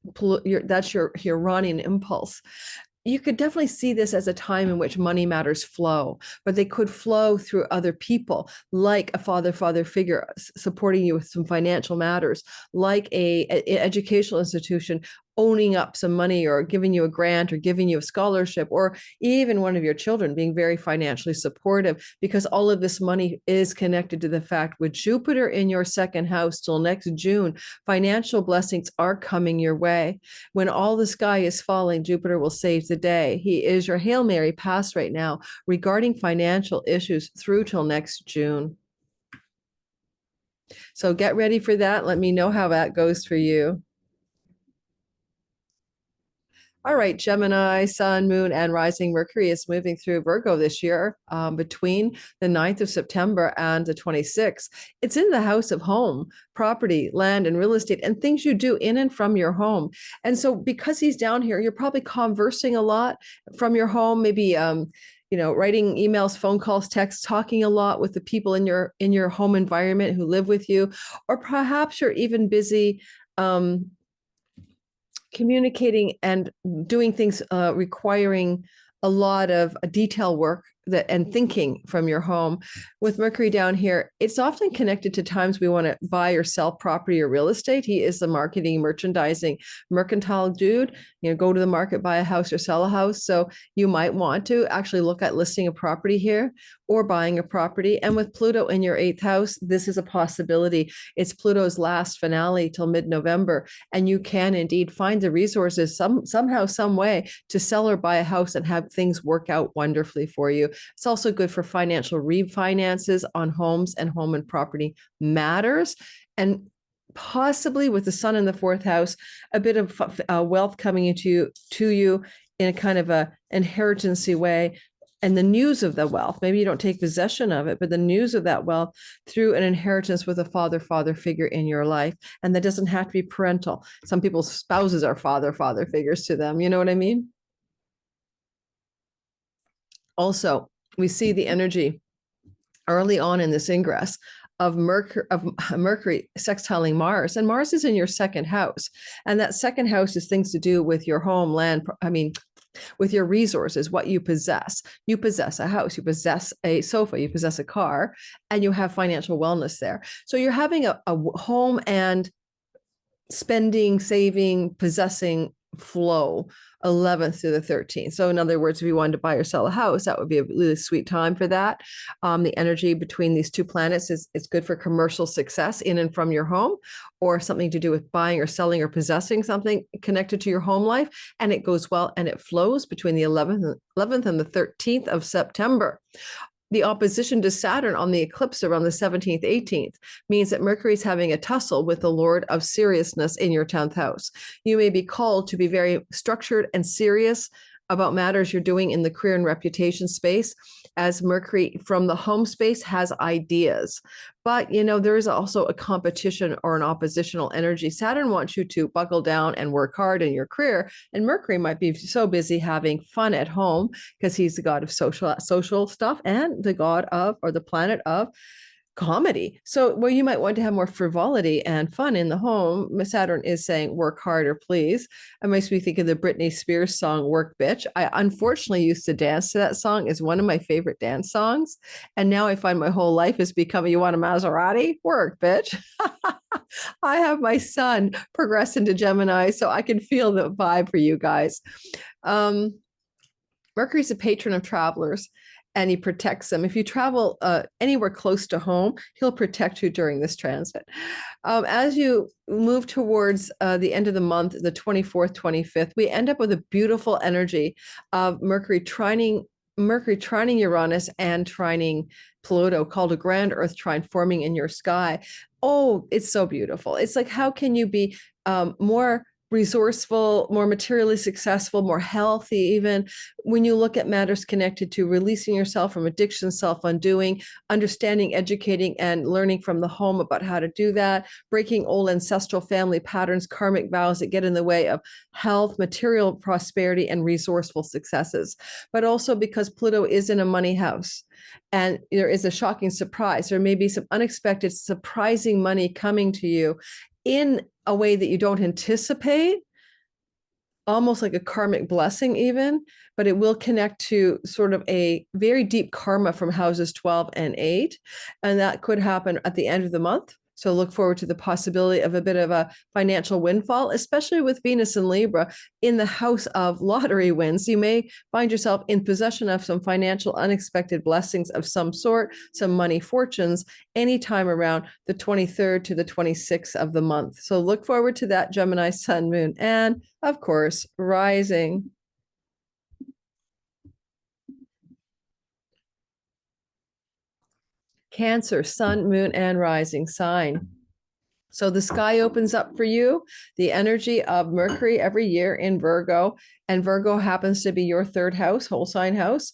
That's your Uranian impulse. You could definitely see this as a time in which money matters flow, but they could flow through other people, like a father figure supporting you with some financial matters, like an educational institution owning up some money or giving you a grant or giving you a scholarship, or even one of your children being very financially supportive, because all of this money is connected to the fact with Jupiter in your second house till next June, financial blessings are coming your way. When all the sky is falling, Jupiter will save the day. He is your Hail Mary pass right now regarding financial issues through till next June. So get ready for that. Let me know how that goes for you. All right, Gemini, Sun, Moon, and Rising Mercury is moving through Virgo this year between the 9th of September and the 26th. It's in the house of home, property, land, and real estate, and things you do in and from your home. And so because he's down here, you're probably conversing a lot from your home, maybe writing emails, phone calls, texts, talking a lot with the people in your home environment who live with you, or perhaps you're even busy communicating and doing things requiring a lot of detail work and thinking from your home. With Mercury down here, it's often connected to times we want to buy or sell property or real estate. He is the marketing, merchandising, mercantile dude. Go to the market, buy a house or sell a house. So you might want to actually look at listing a property here or buying a property. And with Pluto in your 8th house, this is a possibility. It's Pluto's last finale till mid-November. And you can indeed find the resources somehow, some way to sell or buy a house and have things work out wonderfully for you. It's also good for financial refinances on homes and home and property matters. And possibly with the sun in the 4th house, a bit of wealth coming into you in a kind of a inheritancy way. And the news of the wealth, maybe you don't take possession of it, but the news of that wealth through an inheritance with a father figure in your life. And that doesn't have to be parental. Some people's spouses are father figures to them. You know what I mean? Also, we see the energy early on in this ingress of Mercury sextiling Mars, and Mars is in your second house, and that second house is things to do with your homeland. With your resources, what you possess. You possess a house, you possess a sofa, you possess a car, and you have financial wellness there. So you're having a home and spending, saving, possessing flow 11th through the 13th. So in other words, if you wanted to buy or sell a house, that would be a really sweet time for that. The energy between these two planets is good for commercial success in and from your home, or something to do with buying or selling or possessing something connected to your home life. And it goes well and it flows between the 11th and the 13th of September. The opposition to Saturn on the eclipse around the 17th, 18th means that Mercury is having a tussle with the Lord of seriousness in your 10th house. You may be called to be very structured and serious about matters you're doing in the career and reputation space, as Mercury from the home space has ideas. But, there is also a competition or an oppositional energy. Saturn wants you to buckle down and work hard in your career. And Mercury might be so busy having fun at home because he's the god of social stuff and the god of, or the planet of, comedy. So where you might want to have more frivolity and fun in the home, Saturn is saying, work harder, please. It makes me think of the Britney Spears song, Work Bitch. I unfortunately used to dance to that song. It's one of my favorite dance songs. And now I find my whole life is becoming, you want a Maserati? Work, bitch. I have my son progress into Gemini, so I can feel the vibe for you guys. Mercury's a patron of travelers, and he protects them. If you travel anywhere close to home, he'll protect you during this transit. As you move towards the end of the month, the 24th, 25th, we end up with a beautiful energy of Mercury trining Uranus and trining Pluto, called a grand Earth trine, forming in your sky. Oh, it's so beautiful. It's like, how can you be more resourceful, more materially successful, more healthy, even when you look at matters connected to releasing yourself from addiction, self-undoing, understanding, educating, and learning from the home about how to do that, breaking old ancestral family patterns, karmic vows that get in the way of health, material prosperity, and resourceful successes. But also because Pluto is in a money house, and there is a shocking surprise. There may be some unexpected, surprising money coming to you in a way that you don't anticipate, almost like a karmic blessing even, but it will connect to sort of a very deep karma from houses 12 and 8. And that could happen at the end of the month. So look forward to the possibility of a bit of a financial windfall, especially with Venus and Libra in the house of lottery wins. You may find yourself in possession of some financial unexpected blessings of some sort, some money fortunes, anytime around the 23rd to the 26th of the month. So look forward to that, Gemini, Sun, Moon, and of course, rising. Cancer, Sun, Moon, and rising sign. So the sky opens up for you, the energy of Mercury every year in Virgo, and Virgo happens to be your third house, whole sign house,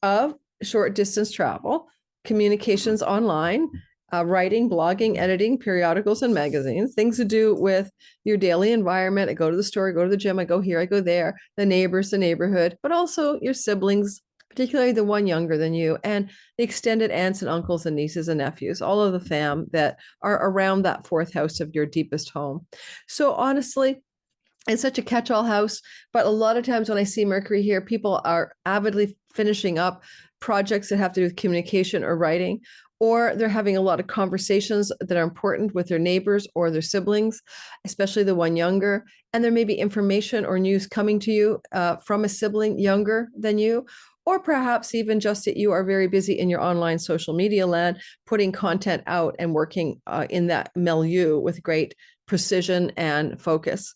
of short distance travel, communications online, writing, blogging, editing, periodicals and magazines, things to do with your daily environment. I go to the store, I go to the gym, I go here, I go there, the neighbors, the neighborhood, but also your siblings, particularly the one younger than you, and the extended aunts and uncles and nieces and nephews, all of the fam that are around that fourth house of your deepest home. So honestly, it's such a catch-all house, but a lot of times when I see Mercury here, people are avidly finishing up projects that have to do with communication or writing, or they're having a lot of conversations that are important with their neighbors or their siblings, especially the one younger. And there may be information or news coming to you from a sibling younger than you, or perhaps even just that you are very busy in your online social media land, putting content out and working in that milieu with great precision and focus.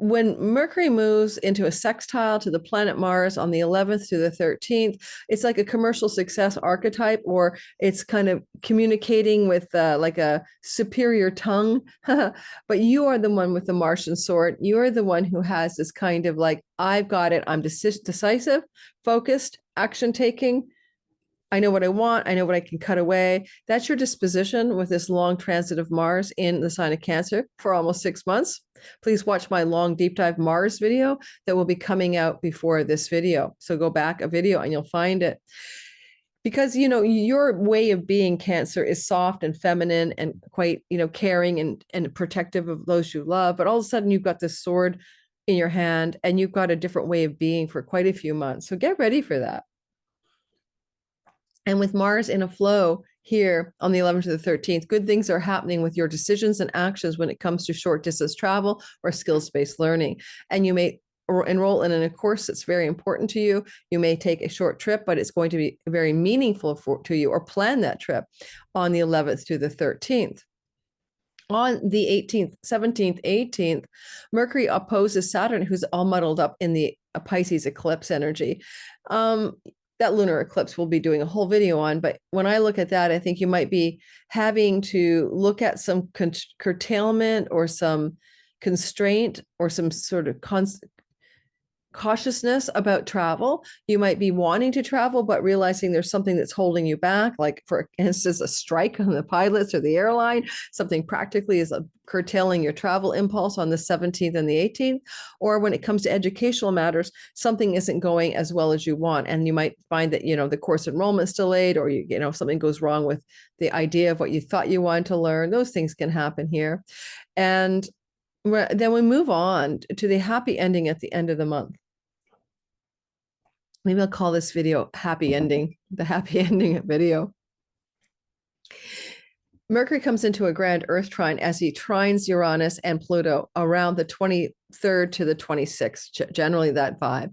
When Mercury moves into a sextile to the planet Mars on the 11th to the 13th, it's like a commercial success archetype, or it's kind of communicating with like a superior tongue. But you are the one with the Martian sword. You are the one who has this kind of like, I've got it. I'm decisive, focused, action taking. I know what I want. I know what I can cut away. That's your disposition with this long transit of Mars in the sign of Cancer for almost 6 months. Please watch my long deep dive Mars video that will be coming out before this video. So go back a video and you'll find it. because your way of being, Cancer, is soft and feminine and quite caring and protective of those you love, but all of a sudden you've got this sword in your hand and you've got a different way of being for quite a few months, so get ready for that. And with Mars in a flow here on the 11th to the 13th, good things are happening with your decisions and actions when it comes to short distance travel or skills-based learning. And you may enroll in a course that's very important to you. You may take a short trip, but it's going to be very meaningful to you, or plan that trip on the 11th to the 13th. On the 18th, 17th, 18th, Mercury opposes Saturn, who's all muddled up in the Pisces eclipse energy. That lunar eclipse we'll be doing a whole video on, but when I look at that, I think you might be having to look at some curtailment or some constraint or some sort of cautiousness about travel. You might be wanting to travel, but realizing there's something that's holding you back, like for instance, a strike on the pilots or the airline. Something practically is curtailing your travel impulse on the 17th and the 18th. Or when it comes to educational matters, something isn't going as well as you want. And you might find that, the course enrollment's delayed, or something goes wrong with the idea of what you thought you wanted to learn. Those things can happen here. And then we move on to the happy ending at the end of the month. Maybe I'll call this video Happy Ending, the happy ending video. Mercury comes into a grand Earth trine as he trines Uranus and Pluto around the 23rd to the 26th, generally that vibe.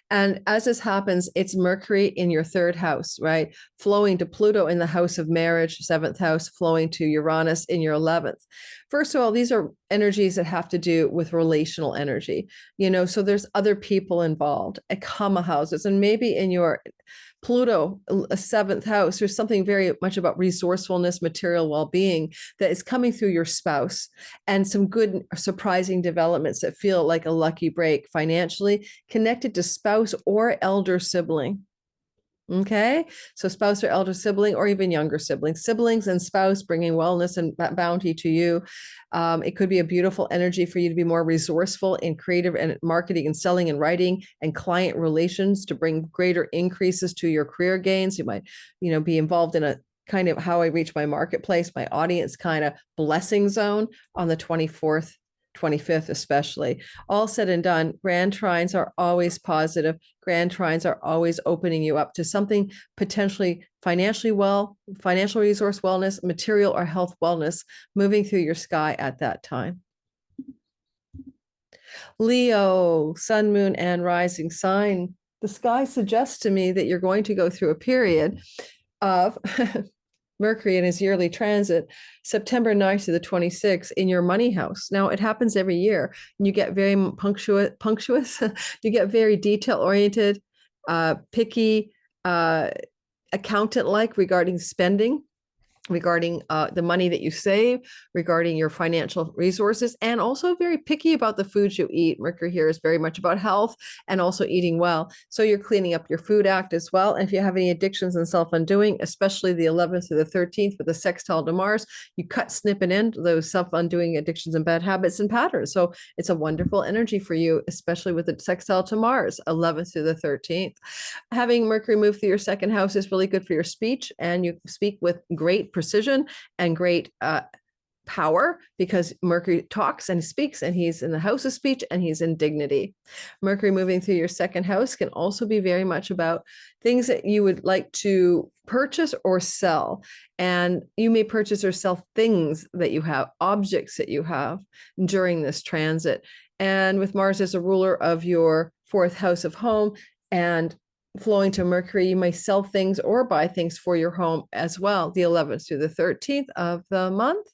And as this happens, it's Mercury in your third house, right? Flowing to Pluto in the house of marriage, seventh house, flowing to Uranus in your 11th. First of all, these are energies that have to do with relational energy, so there's other people involved, comma houses, and maybe in your Pluto, a seventh house, there's something very much about resourcefulness, material well-being that is coming through your spouse, and some good surprising developments that feel like a lucky break financially connected to spouse or elder sibling. Okay, so spouse or elder sibling, or even younger siblings and spouse bringing wellness and bounty to you. It could be a beautiful energy for you to be more resourceful in creative and marketing and selling and writing and client relations to bring greater increases to your career gains. You might, be involved in a kind of how I reach my marketplace, my audience kind of blessing zone on the 24th. 25th especially. All said and done, grand trines are always positive. Grand trines are always opening you up to something potentially financial resource wellness, material or health wellness moving through your sky at that time. Leo, sun, moon, and rising sign. The sky suggests to me that you're going to go through a period of Mercury in his yearly transit, September 9th to the 26th, in your money house. Now, it happens every year. You get very punctuous. You get very detail-oriented, picky, accountant-like regarding spending, regarding the money that you save, regarding your financial resources, and also very picky about the foods you eat. Mercury here is very much about health and also eating well. So you're cleaning up your food act as well. And if you have any addictions and self-undoing, especially the 11th to the 13th with the sextile to Mars, you cut, snip, and end those self-undoing addictions and bad habits and patterns. So it's a wonderful energy for you, especially with the sextile to Mars, 11th to the 13th. Having Mercury move through your second house is really good for your speech, and you speak with great precision and great power, because Mercury talks and speaks, and he's in the house of speech, and he's in dignity. Mercury moving through your second house can also be very much about things that you would like to purchase or sell. And you may purchase or sell things that you have, objects that you have during this transit. And with Mars as a ruler of your fourth house of home and flowing to Mercury, you may sell things or buy things for your home as well, the 11th through the 13th of the month.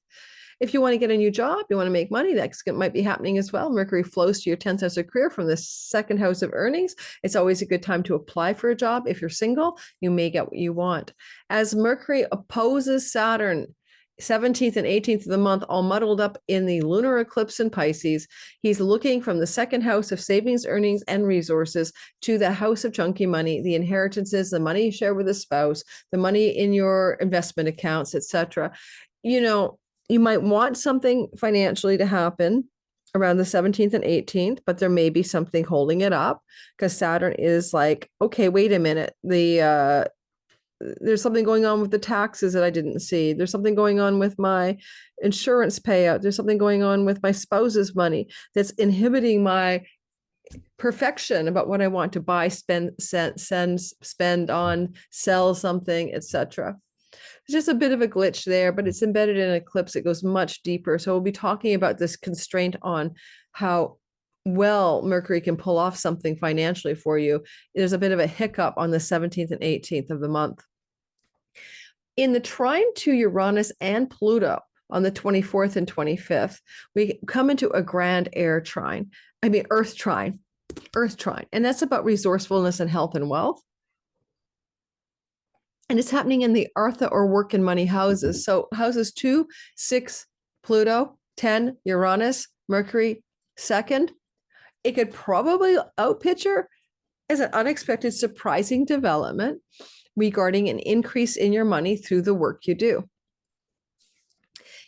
If you want to get a new job, you want to make money, that might be happening as well. Mercury flows to your 10th house of career from the second house of earnings. It's always a good time to apply for a job. If you're single, you may get what you want. As Mercury opposes Saturn, 17th and 18th of the month, all muddled up in the lunar eclipse in Pisces, he's looking from the second house of savings, earnings, and resources to the house of chunky money, the inheritances, the money you share with a spouse, the money in your investment accounts, etc. You might want something financially to happen around the 17th and 18th, but there may be something holding it up, because Saturn is like, okay, wait a minute. there's something going on with the taxes that I didn't see. There's something going on with my insurance payout. There's something going on with my spouse's money that's inhibiting my perfection about what I want to buy, spend on, sell something, etc. It's just a bit of a glitch there, but it's embedded in an eclipse. It goes much deeper. So we'll be talking about this constraint on how well Mercury can pull off something financially for you. There's a bit of a hiccup on the 17th and 18th of the month. In the trine to Uranus and Pluto on the 24th and 25th, we come into a grand Earth trine, and that's about resourcefulness and health and wealth. And it's happening in the Artha or work and money houses. So houses 2, 6, Pluto, 10, Uranus, Mercury, 2nd. It could probably outpicture as an unexpected, surprising development regarding an increase in your money through the work you do.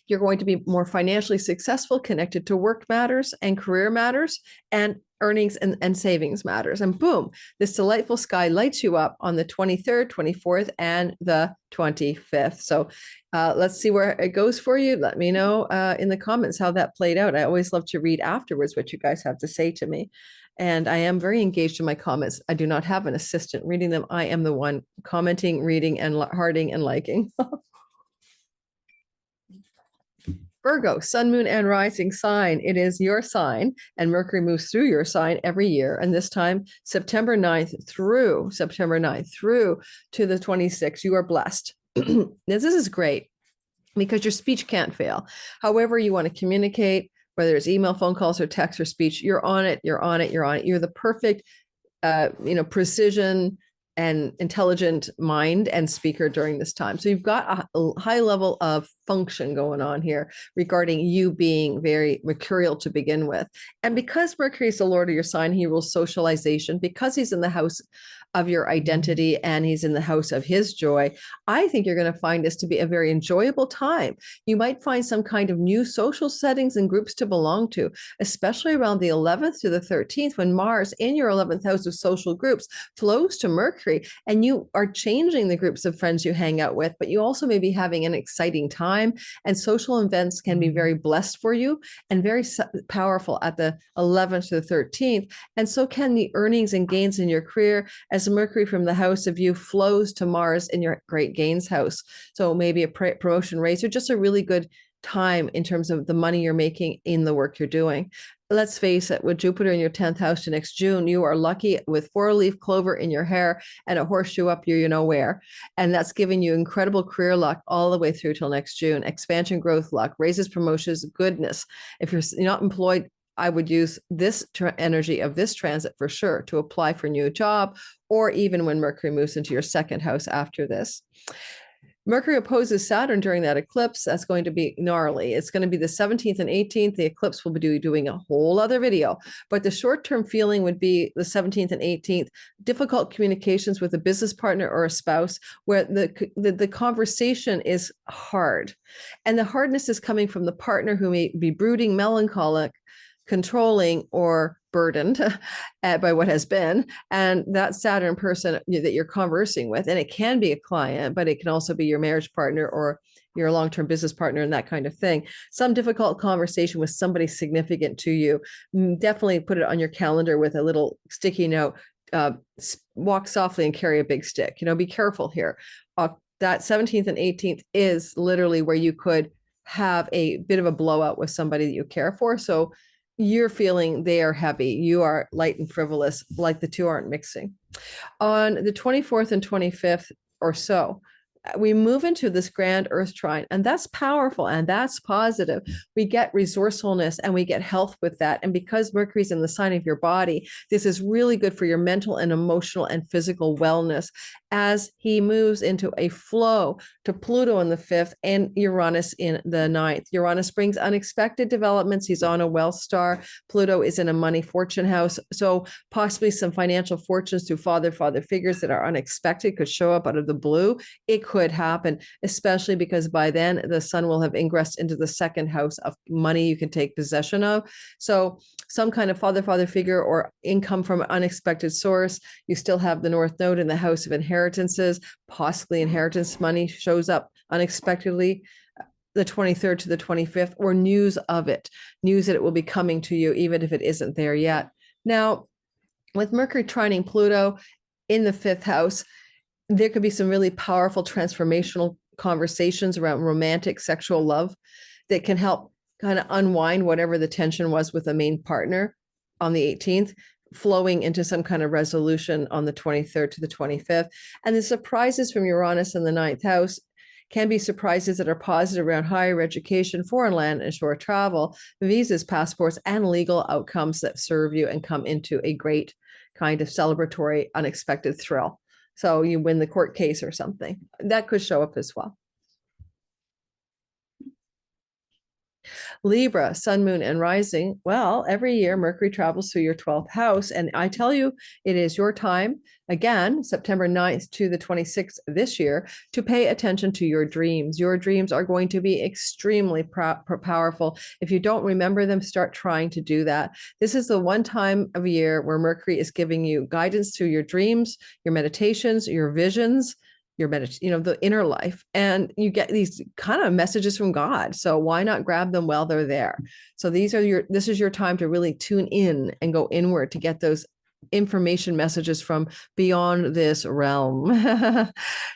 You're going to be more financially successful, connected to work matters and career matters and earnings and savings matters. And boom, this delightful sky lights you up on the 23rd, 24th, and the 25th. So let's see where it goes for you. Let me know in the comments how that played out. I always love to read afterwards what you guys have to say to me. And I am very engaged in my comments. I do not have an assistant reading them. I am the one commenting, reading, and hearting and liking. Virgo, sun, moon, and rising sign. It is your sign, and Mercury moves through your sign every year. And this time, September 9th through to the 26th, you are blessed. This is great because your speech can't fail. However you want to communicate, whether it's email, phone calls, or text or speech, you're on it. You're the perfect, precision and intelligent mind and speaker during this time. So you've got a high level of function going on here regarding you being very mercurial to begin with. And because Mercury is the Lord of your sign, he rules socialization. Because he's in the house of your identity and he's in the house of his joy, I think you're going to find this to be a very enjoyable time. You might find some kind of new social settings and groups to belong to, especially around the 11th to the 13th, when Mars in your 11th house of social groups flows to Mercury, and you are changing the groups of friends you hang out with, but you also may be having an exciting time, and social events can be very blessed for you and very powerful at the 11th to the 13th. And so can the earnings and gains in your career, as Mercury from the house of you flows to Mars in your great gains house. So maybe a promotion raise or just a really good time in terms of the money you're making in the work you're doing. Let's face it, with Jupiter in your 10th house to next June, you are lucky with 4-leaf clover in your hair and a horseshoe up you know where. And that's giving you incredible career luck all the way through till next June. Expansion, growth luck, raises, promotions, goodness. If you're not employed, I would use this energy of this transit for sure to apply for a new job, or even when Mercury moves into your 2nd house after this. Mercury opposes Saturn during that eclipse. That's going to be gnarly. It's going to be the 17th and 18th. The eclipse will be doing a whole other video, but the short-term feeling would be the 17th and 18th, difficult communications with a business partner or a spouse where the conversation is hard. And the hardness is coming from the partner who may be brooding, melancholic, controlling, or burdened by what has been, and that Saturn person that you're conversing with. And it can be a client, but it can also be your marriage partner or your long-term business partner and that kind of thing. Some difficult conversation with somebody significant to you. Definitely put it on your calendar with a little sticky note. Walk softly and carry a big stick. Be careful here. That 17th and 18th is literally where you could have a bit of a blowout with somebody that you care for. So you're feeling they are heavy. You are light and frivolous, like the two aren't mixing. On the 24th and 25th or so, we move into this grand Earth trine, and that's powerful and that's positive. We get resourcefulness and we get health with that. And because Mercury's in the sign of your body, this is really good for your mental and emotional and physical wellness as he moves into a flow to Pluto in the 5th and Uranus in the 9th. Uranus brings unexpected developments. He's on a wealth star. Pluto is in a money fortune house. So possibly some financial fortunes through father figures that are unexpected could show up out of the blue. It could happen, especially because by then the sun will have ingressed into the 2nd house of money you can take possession of. So some kind of father figure or income from an unexpected source. You still have the North Node in the house of inheritance inheritances, possibly inheritance money shows up unexpectedly the 23rd to the 25th, or news of it, news that it will be coming to you, even if it isn't there yet. Now, with Mercury trining Pluto in the 5th house, there could be some really powerful transformational conversations around romantic sexual love that can help kind of unwind whatever the tension was with the main partner on the 18th, flowing into some kind of resolution on the 23rd to the 25th. And the surprises from Uranus in the 9th house can be surprises that are positive around higher education, foreign land and shore travel, visas, passports, and legal outcomes that serve you and come into a great kind of celebratory, unexpected thrill. So you win the court case or something. That could show up as well. Libra, sun, moon, and rising. Well, every year Mercury travels through your 12th house. And I tell you, it is your time, again, September 9th to the 26th this year, to pay attention to your dreams. Your dreams are going to be extremely powerful. If you don't remember them, start trying to do that. This is the one time of year where Mercury is giving you guidance through your dreams, your meditations, your visions, your the inner life, and you get these kind of messages from God. So why not grab them while they're there? So this is your time to really tune in and go inward to get those information messages from beyond this realm.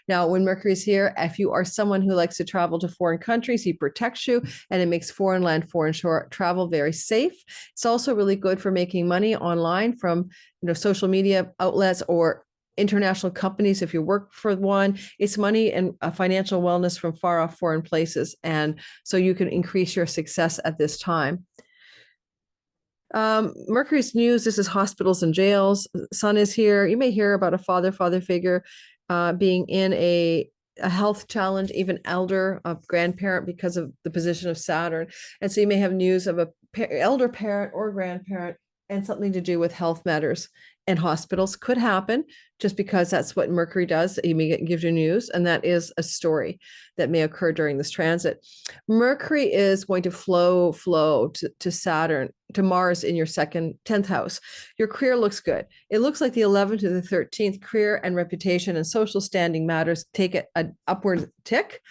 Now, when Mercury's here, if you are someone who likes to travel to foreign countries, he protects you, and it makes foreign land, foreign shore travel very safe. It's also really good for making money online from social media outlets or international companies. If you work for one, it's money and financial wellness from far off foreign places. And so you can increase your success at this time. Mercury's news, this is hospitals and jails. Sun is here. You may hear about a father figure being in a health challenge, even elder, a grandparent, because of the position of Saturn. And so you may have news of a elder parent or grandparent and something to do with health matters. And hospitals could happen just because that's what Mercury does. He gives you news, and that is a story that may occur during this transit. Mercury is going to flow to Saturn, to Mars in your 10th house. Your career looks good. It looks like the 11th to the 13th, career and reputation and social standing matters take an upward tick.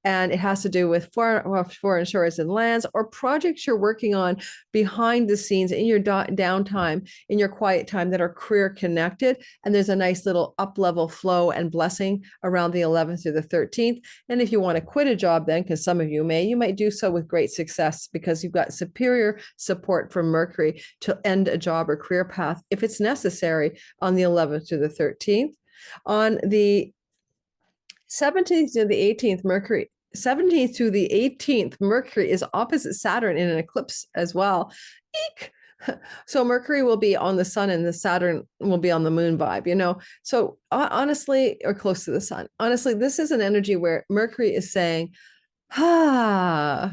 And it has to do with foreign shores and lands, or projects you're working on behind the scenes in your downtime, in your quiet time, that are career connected. And there's a nice little up-level flow and blessing around the 11th through the 13th. And if you want to quit a job then, because some of you might do so with great success, because you've got superior support from Mercury to end a job or career path if it's necessary on the 11th to the 13th. On the 17th to the 18th, Mercury 17th to the 18th, Mercury is opposite Saturn in an eclipse as well. Eek! So Mercury will be on the sun and the Saturn will be on the moon vibe, So honestly, or close to the sun. Honestly, this is an energy where Mercury is saying, I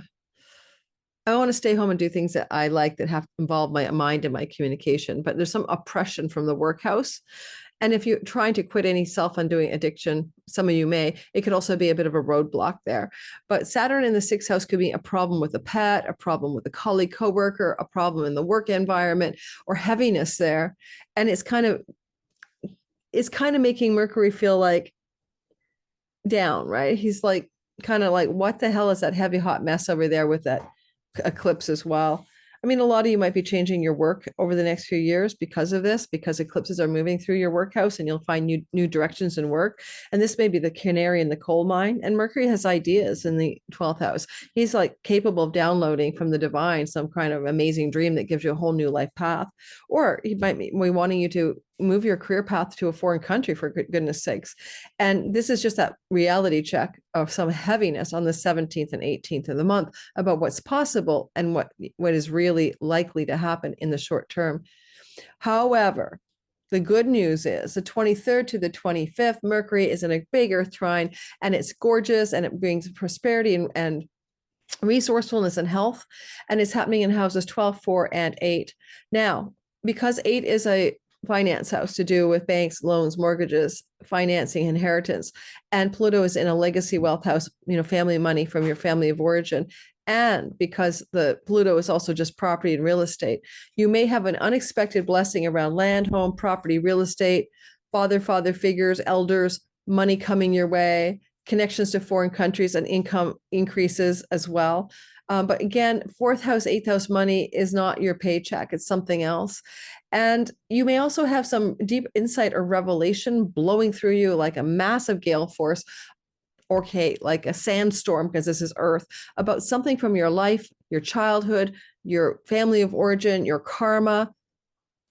want to stay home and do things that I like that have to involve my mind and my communication. But there's some oppression from the workhouse. And if you're trying to quit any self-undoing addiction, some of you may, it could also be a bit of a roadblock there. But Saturn in the 6th house could be a problem with a pet, a problem with a colleague, coworker, a problem in the work environment, or heaviness there. And it's kind of making Mercury feel like down, right? He's like, kind of like, what the hell is that heavy, hot mess over there with that eclipse as well? I mean, a lot of you might be changing your work over the next few years because of this, because eclipses are moving through your work house and you'll find new directions in work. And this may be the canary in the coal mine. And Mercury has ideas in the 12th house. He's like capable of downloading from the divine some kind of amazing dream that gives you a whole new life path. Or he might be wanting you to move your career path to a foreign country, for goodness sakes. And this is just that reality check of some heaviness on the 17th and 18th of the month about what's possible and what is really likely to happen in the short term. However, the good news is the 23rd to the 25th, Mercury is in a big earth trine, and it's gorgeous, and it brings prosperity and resourcefulness and health. And it's happening in houses 12, 4, and 8. Now, because 8 is a finance house to do with banks, loans, mortgages, financing, inheritance. And Pluto is in a legacy wealth house, family money from your family of origin. And because the Pluto is also just property and real estate, you may have an unexpected blessing around land, home, property, real estate, father figures, elders, money coming your way, connections to foreign countries, and income increases as well. But again, fourth house, eighth house money is not your paycheck. It's something else. And you may also have some deep insight or revelation blowing through you like a massive gale force, or okay, like a sandstorm, because this is Earth, about something from your life, your childhood, your family of origin, your karma,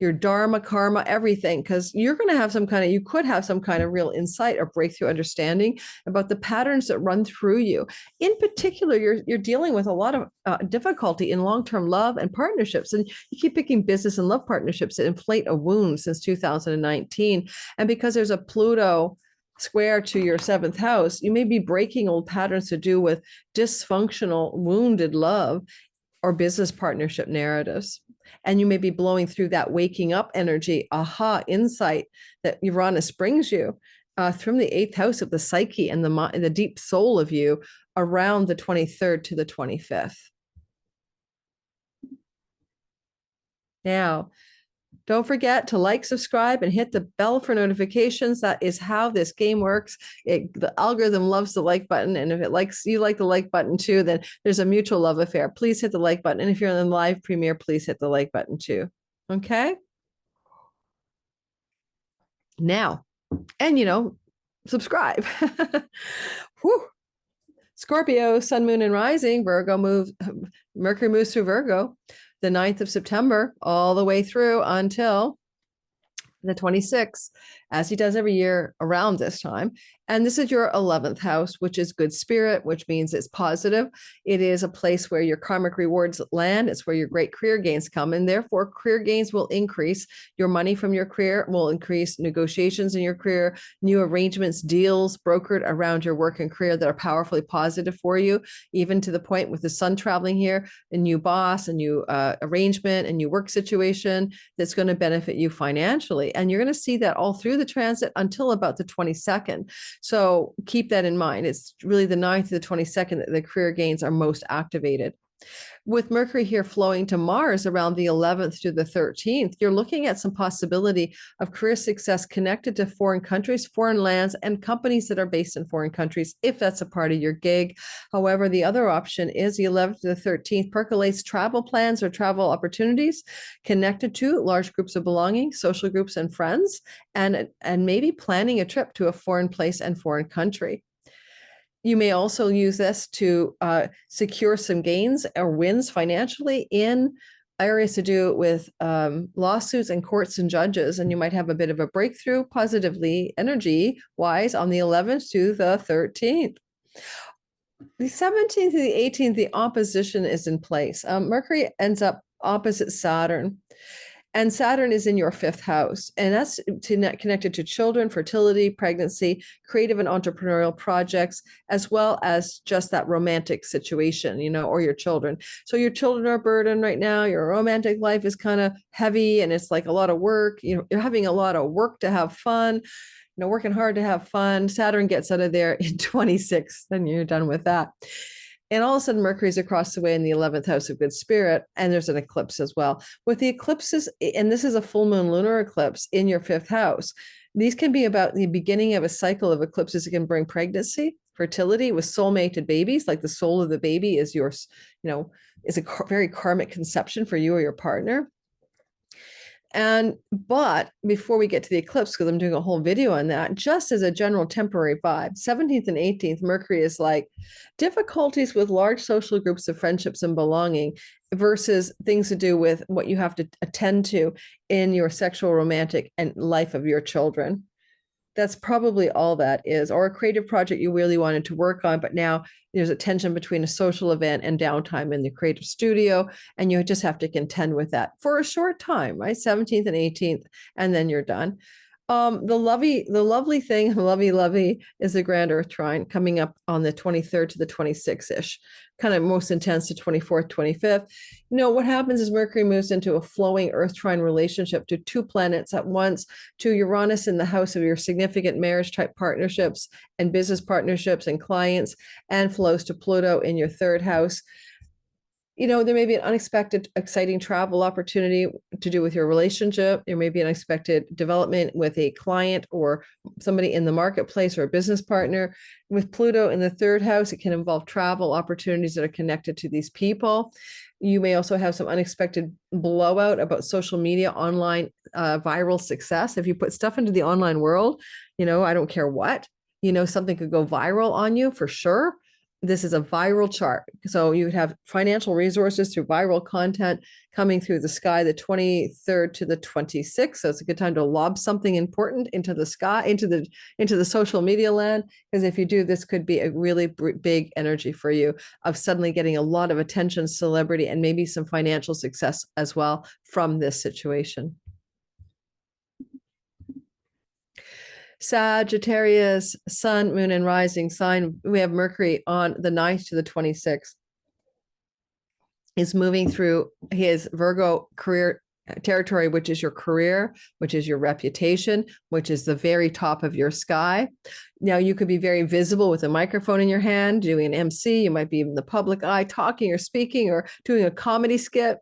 your dharma, karma, everything, because you're going to have you could have some kind of real insight or breakthrough understanding about the patterns that run through you. In particular, you're dealing with a lot of difficulty in long-term love and partnerships, and you keep picking business and love partnerships that inflate a wound since 2019. And because there's a Pluto square to your seventh house, you may be breaking old patterns to do with dysfunctional, wounded love or business partnership narratives. And you may be blowing through that waking up energy, aha, insight that Uranus brings you from the eighth house of the psyche and the deep soul of you around the 23rd to the 25th. Now, don't forget to like, subscribe, and hit the bell for notifications. That is how this game works. The algorithm loves the like button, and if you like the like button too, then there's a mutual love affair. Please hit the like button, and if you're in the live premiere, please hit the like button too. Okay? Now, and subscribe. Whew. Scorpio, Sun, Moon, and Rising. Mercury moves through Virgo the 9th of September all the way through until the 26th, as he does every year around this time. And this is your 11th house, which is good spirit, which means it's positive. It is a place where your karmic rewards land. It's where your great career gains come. And therefore, career gains will increase. Your money from your career will increase. Negotiations in your career, new arrangements, deals brokered around your work and career that are powerfully positive for you, even to the point with the sun traveling here, a new boss, a new arrangement, a new work situation that's going to benefit you financially. And you're going to see that all through the transit until about the 22nd. So keep that in mind. It's really the 9th to the 22nd that the career gains are most activated. With Mercury here flowing to Mars around the 11th to the 13th, you're looking at some possibility of career success connected to foreign countries, foreign lands, and companies that are based in foreign countries, if that's a part of your gig. However, the other option is the 11th to the 13th percolates travel plans or travel opportunities connected to large groups of belonging, social groups, and friends, and maybe planning a trip to a foreign place and foreign country. You may also use this to secure some gains or wins financially in areas to do with lawsuits and courts and judges. And you might have a bit of a breakthrough positively, energy-wise, on the 11th to the 13th. The 17th to the 18th, the opposition is in place. Mercury ends up opposite Saturn. And Saturn is in your fifth house, and that's connected to children, fertility, pregnancy, creative and entrepreneurial projects, as well as just that romantic situation, or your children. So your children are a burden right now. Your romantic life is kind of heavy, and it's like a lot of work. You're having a lot of work to have fun, working hard to have fun. Saturn gets out of there in 26, then you're done with that. And all of a sudden, Mercury's across the way in the 11th house of good spirit, and there's an eclipse as well. With the eclipses, and this is a full moon lunar eclipse in your fifth house, these can be about the beginning of a cycle of eclipses that can bring pregnancy, fertility with soulmated babies, like the soul of the baby is yours, is a very karmic conception for you or your partner. But before we get to the eclipse, because I'm doing a whole video on that, just as a general temporary vibe, 17th and 18th, Mercury is like difficulties with large social groups of friendships and belonging versus things to do with what you have to attend to in your sexual, romantic, and life of your children. That's probably all that is, or a creative project you really wanted to work on, but now there's a tension between a social event and downtime in the creative studio, and you just have to contend with that for a short time, right? 17th and 18th, and then you're done. The lovely thing, lovey, is the Grand Earth Trine coming up on the 23rd to the 26th-ish, kind of most intense to 24th, 25th. What happens is Mercury moves into a flowing Earth Trine relationship to two planets at once, to Uranus in the house of your significant marriage type partnerships and business partnerships and clients, and flows to Pluto in your third house. There may be an unexpected, exciting travel opportunity to do with your relationship. There may be an unexpected development with a client or somebody in the marketplace or a business partner. With Pluto in the third house, it can involve travel opportunities that are connected to these people. You may also have some unexpected blowout about social media, online viral success. If you put stuff into the online world, I don't care what, something could go viral on you for sure. This is a viral chart. So you would have financial resources through viral content coming through the sky the 23rd to the 26th. So it's a good time to lob something important into the sky, into the social media land. Because if you do, this could be a really big energy for you of suddenly getting a lot of attention, celebrity, and maybe some financial success as well from this situation. Sagittarius, sun, moon, and rising sign. We have Mercury on the 9th to the 26th. Is moving through his Virgo career territory, which is your career, which is your reputation, which is the very top of your sky. Now, you could be very visible with a microphone in your hand, doing an MC. You might be in the public eye, talking or speaking or doing a comedy skit.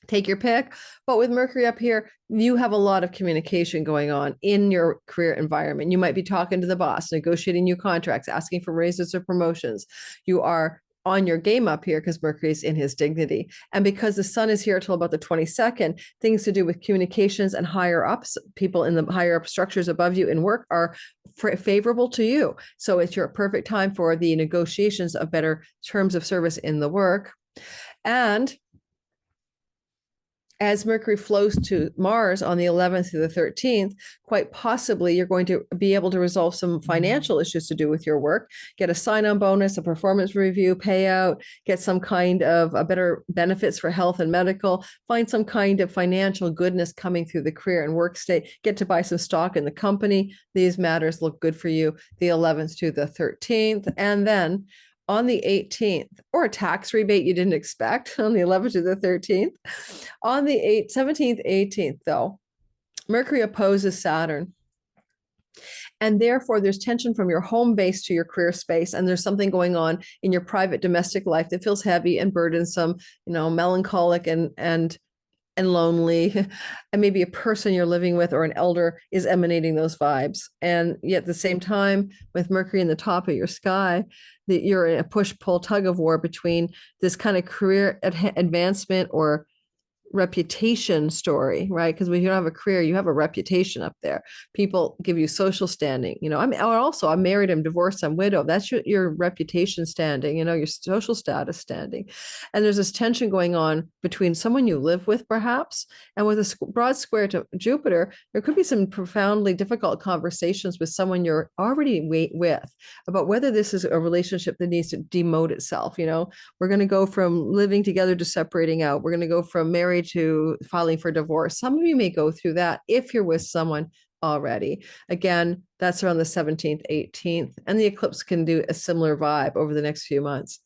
Take your pick. But with Mercury up here, you have a lot of communication going on in your career environment. You might be talking to the boss, negotiating new contracts, asking for raises or promotions. You are on your game up here because Mercury's in his dignity. And because the sun is here till about the 22nd, things to do with communications and higher ups, people in the higher up structures above you in work are favorable to you. So it's your perfect time for the negotiations of better terms of service in the work. And as Mercury flows to Mars on the 11th to the 13th, quite possibly you're going to be able to resolve some financial issues to do with your work, get a sign-on bonus, a performance review, payout, get some kind of better benefits for health and medical, find some kind of financial goodness coming through the career and work state, get to buy some stock in the company. These matters look good for you, the 11th to the 13th. And then on the 18th, or a tax rebate you didn't expect on the 11th to the 13th. On the 17th, 18th, though, Mercury opposes Saturn. And therefore, there's tension from your home base to your career space. And there's something going on in your private domestic life that feels heavy and burdensome, melancholic and lonely, and maybe a person you're living with or an elder is emanating those vibes. And yet at the same time, with Mercury in the top of your sky, that you're in a push-pull tug of war between this kind of career advancement or reputation story, right? Because when you don't have a career, you have a reputation up there. People give you social standing. I'm married, I'm divorced, I'm widowed. That's your reputation standing, your social status standing. And there's this tension going on between someone you live with, perhaps, and with a broad square to Jupiter, there could be some profoundly difficult conversations with someone you're already with about whether this is a relationship that needs to demote itself. We're going to go from living together to separating out. We're going to go from married to filing for divorce. Some of you may go through that if you're with someone already. Again, that's around the 17th, 18th, and the eclipse can do a similar vibe over the next few months.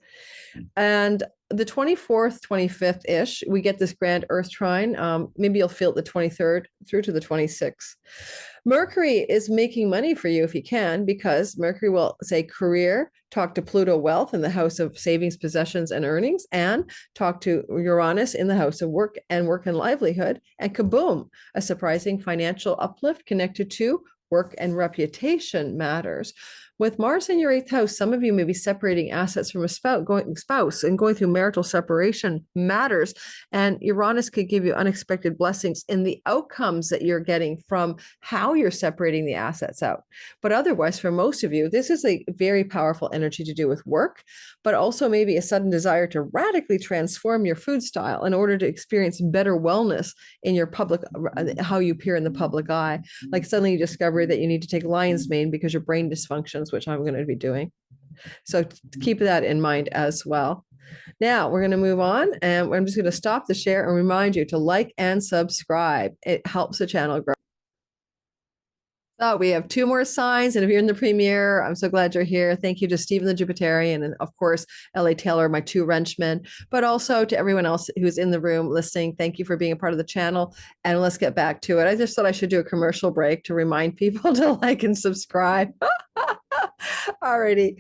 And the 24th, 25th ish, we get this grand Earth trine. Maybe you'll feel it the 23rd through to the 26th. Mercury is making money for you if you can, because Mercury will say career, talk to Pluto wealth in the house of savings, possessions, and earnings, and talk to Uranus in the house of work and livelihood. And kaboom, a surprising financial uplift connected to work and reputation matters. With Mars in your 8th house, some of you may be separating assets from a spouse and going through marital separation matters. And Uranus could give you unexpected blessings in the outcomes that you're getting from how you're separating the assets out. But otherwise, for most of you, this is a very powerful energy to do with work, but also maybe a sudden desire to radically transform your food style in order to experience better wellness in your public, how you appear in the public eye. Like suddenly you discover that you need to take lion's mane because your brain dysfunctions, which I'm going to be doing. So keep that in mind as well. Now we're going to move on, and I'm just going to stop the share and remind you to like and subscribe. It helps the channel grow. So we have 2 more signs, and if you're in the premiere, I'm so glad you're here. Thank you to Stephen the Jupiterian, and of course, L.A. Taylor, my 2 Wrenchmen, but also to everyone else who's in the room listening. Thank you for being a part of the channel, and let's get back to it. I just thought I should do a commercial break to remind people to like and subscribe. Alrighty,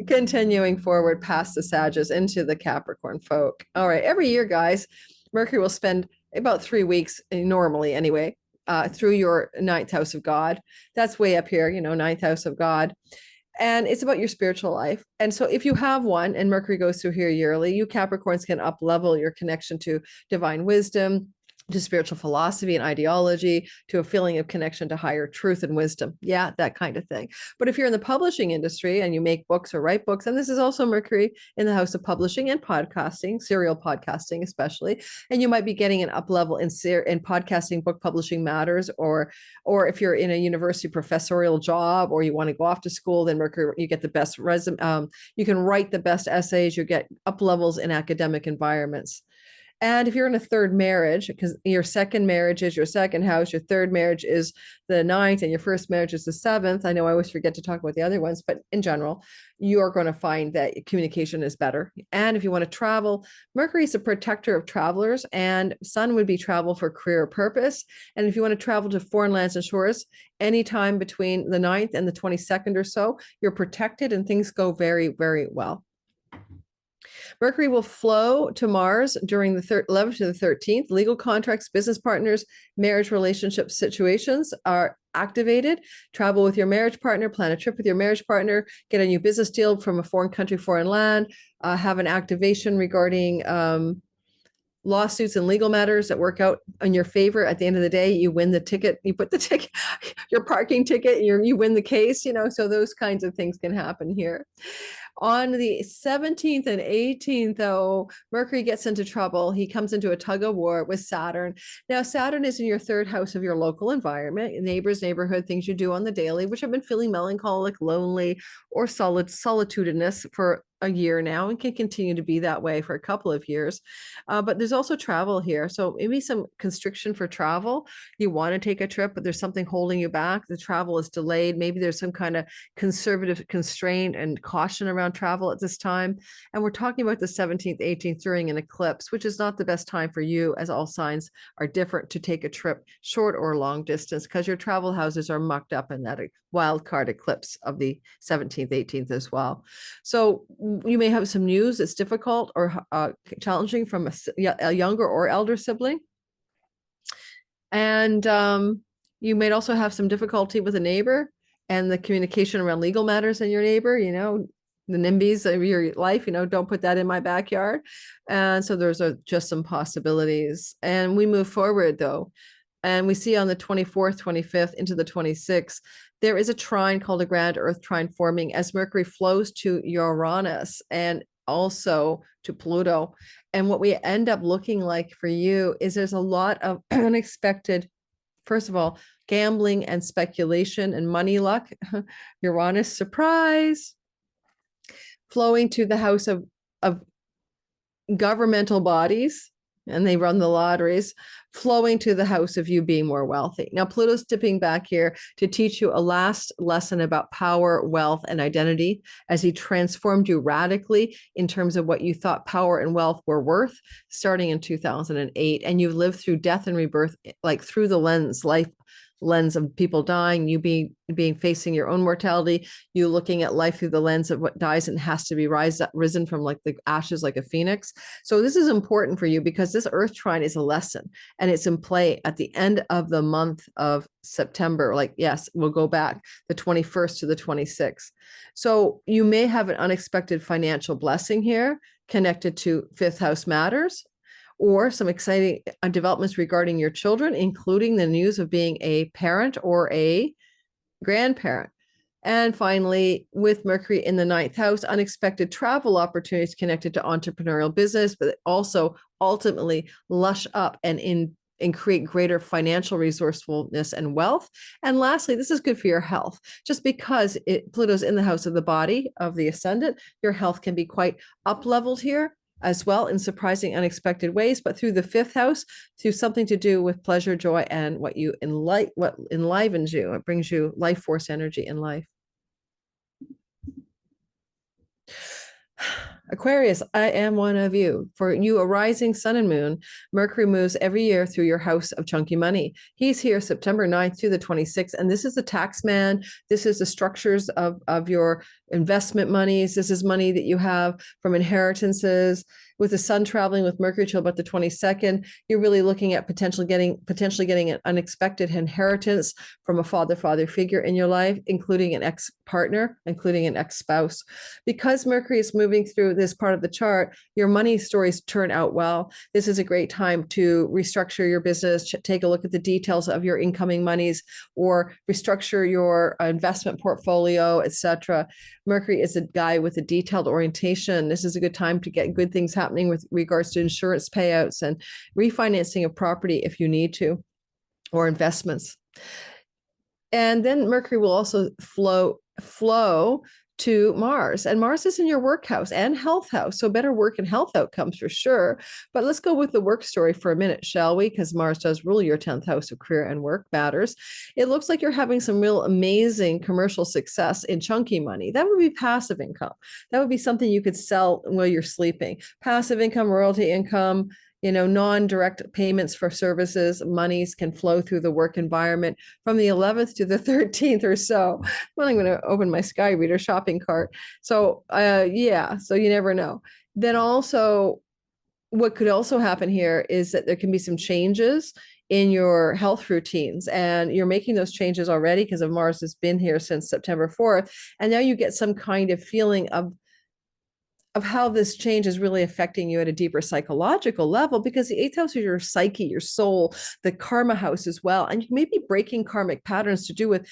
continuing forward past the Sagittarius into the Capricorn folk. All right, every year, guys, Mercury will spend about 3 weeks, normally anyway, through your ninth house of God. That's way up here, ninth house of God. And it's about your spiritual life. And so if you have one, and Mercury goes through here yearly, you Capricorns can up level your connection to divine wisdom, to spiritual philosophy and ideology, to a feeling of connection to higher truth and wisdom. Yeah, that kind of thing. But if you're in the publishing industry and you make books or write books, and this is also Mercury in the house of publishing and podcasting, serial podcasting especially, and you might be getting an up level in podcasting, book publishing matters, or if you're in a university professorial job or you want to go off to school, then Mercury, you get the best resume. You can write the best essays, you get up levels in academic environments. And if you're in a third marriage, because your second marriage is your second house, your third marriage is the ninth, and your first marriage is the seventh. I know I always forget to talk about the other ones, but in general, you're going to find that communication is better. And if you want to travel, Mercury is a protector of travelers, and Sun would be travel for career purpose. And if you want to travel to foreign lands and shores, anytime between the 9th and the 22nd or so, you're protected and things go very, very well. Mercury will flow to Mars during the 11th to the 13th. Legal contracts, business partners, marriage relationship situations are activated. Travel with your marriage partner, plan a trip with your marriage partner, get a new business deal from a foreign country, foreign land, have an activation regarding lawsuits and legal matters that work out in your favor. At the end of the day, you win the ticket, you put the ticket, your parking ticket, you win the case, so those kinds of things can happen here. On the 17th and 18th, though, Mercury gets into trouble. He comes into a tug of war with Saturn. Now, Saturn is in your third house of your local environment, neighbors, neighborhood, things you do on the daily, which have been feeling melancholic, lonely, or solitudinous for a year now and can continue to be that way for a couple of years. But there's also travel here. So maybe some constriction for travel. You want to take a trip, but there's something holding you back. The travel is delayed. Maybe there's some kind of conservative constraint and caution around travel at this time. And we're talking about the 17th, 18th during an eclipse, which is not the best time for you, as all signs are different, to take a trip short or long distance, because your travel houses are mucked up in that wild card eclipse of the 17th, 18th as well. So you may have some news that's difficult or challenging from a younger or elder sibling. And you may also have some difficulty with a neighbor and the communication around legal matters in your neighbor, the NIMBYs of your life, don't put that in my backyard. And so there's just some possibilities. And we move forward, though. And we see on the 24th, 25th into the 26th, there is a trine called a grand earth trine forming as Mercury flows to Uranus and also to Pluto. And what we end up looking like for you is there's a lot of unexpected, first of all, gambling and speculation and money luck. Uranus surprise, flowing to the house of governmental bodies, and they run the lotteries, flowing to the house of you being more wealthy. Now, Pluto's dipping back here to teach you a last lesson about power, wealth, and identity, as he transformed you radically in terms of what you thought power and wealth were worth, starting in 2008. And you've lived through death and rebirth, like through the life lens of people dying, you being facing your own mortality, you looking at life through the lens of what dies and has to be risen from like the ashes, like a phoenix. So this is important for you because this earth trine is a lesson, and it's in play at the end of the month of September. Like, yes, we'll go back the 21st to the 26th. So you may have an unexpected financial blessing here connected to fifth house matters, or some exciting developments regarding your children, including the news of being a parent or a grandparent. And finally, with Mercury in the ninth house, unexpected travel opportunities connected to entrepreneurial business, but also ultimately lush up and create greater financial resourcefulness and wealth. And lastly, this is good for your health. Just because Pluto's in the house of the body of the ascendant, your health can be quite up-leveled here as well in surprising, unexpected ways, but through the fifth house, through something to do with pleasure, joy, and what enlivens you. It brings you life force energy in life. Aquarius, I am one of you. For you, a rising sun and moon, Mercury moves every year through your house of chunky money. He's here September 9th through the 26th. And this is the tax man. This is the structures of your investment monies. This is money that you have from inheritances. With the sun traveling with Mercury till about the 22nd, you're really looking at potentially getting an unexpected inheritance from a father figure in your life, including an ex-partner, including an ex-spouse. Because Mercury is moving through this part of the chart, your money stories turn out well. This is a great time to restructure your business, take a look at the details of your incoming monies, or restructure your investment portfolio, etc. Mercury is a guy with a detailed orientation. This is a good time to get good things happening with regards to insurance payouts and refinancing of property if you need to, or investments. And then Mercury will also flow to Mars, and Mars is in your work house and health house, so better work and health outcomes for sure. But let's go with the work story for a minute, shall we? Because Mars does rule your 10th house of career and work matters. It looks like you're having some real amazing commercial success in chunky money. That would be passive income. That would be something you could sell while you're sleeping. Passive income, royalty income, non-direct payments for services, monies can flow through the work environment from the 11th to the 13th or so. Well, I'm going to open my Sky Reader shopping cart. So so you never know. Then also, what could also happen here is that there can be some changes in your health routines, and you're making those changes already because of Mars has been here since September 4th. And now you get some kind of feeling of how this change is really affecting you at a deeper psychological level, because the 8th house is your psyche, your soul, the karma house as well. And you may be breaking karmic patterns to do with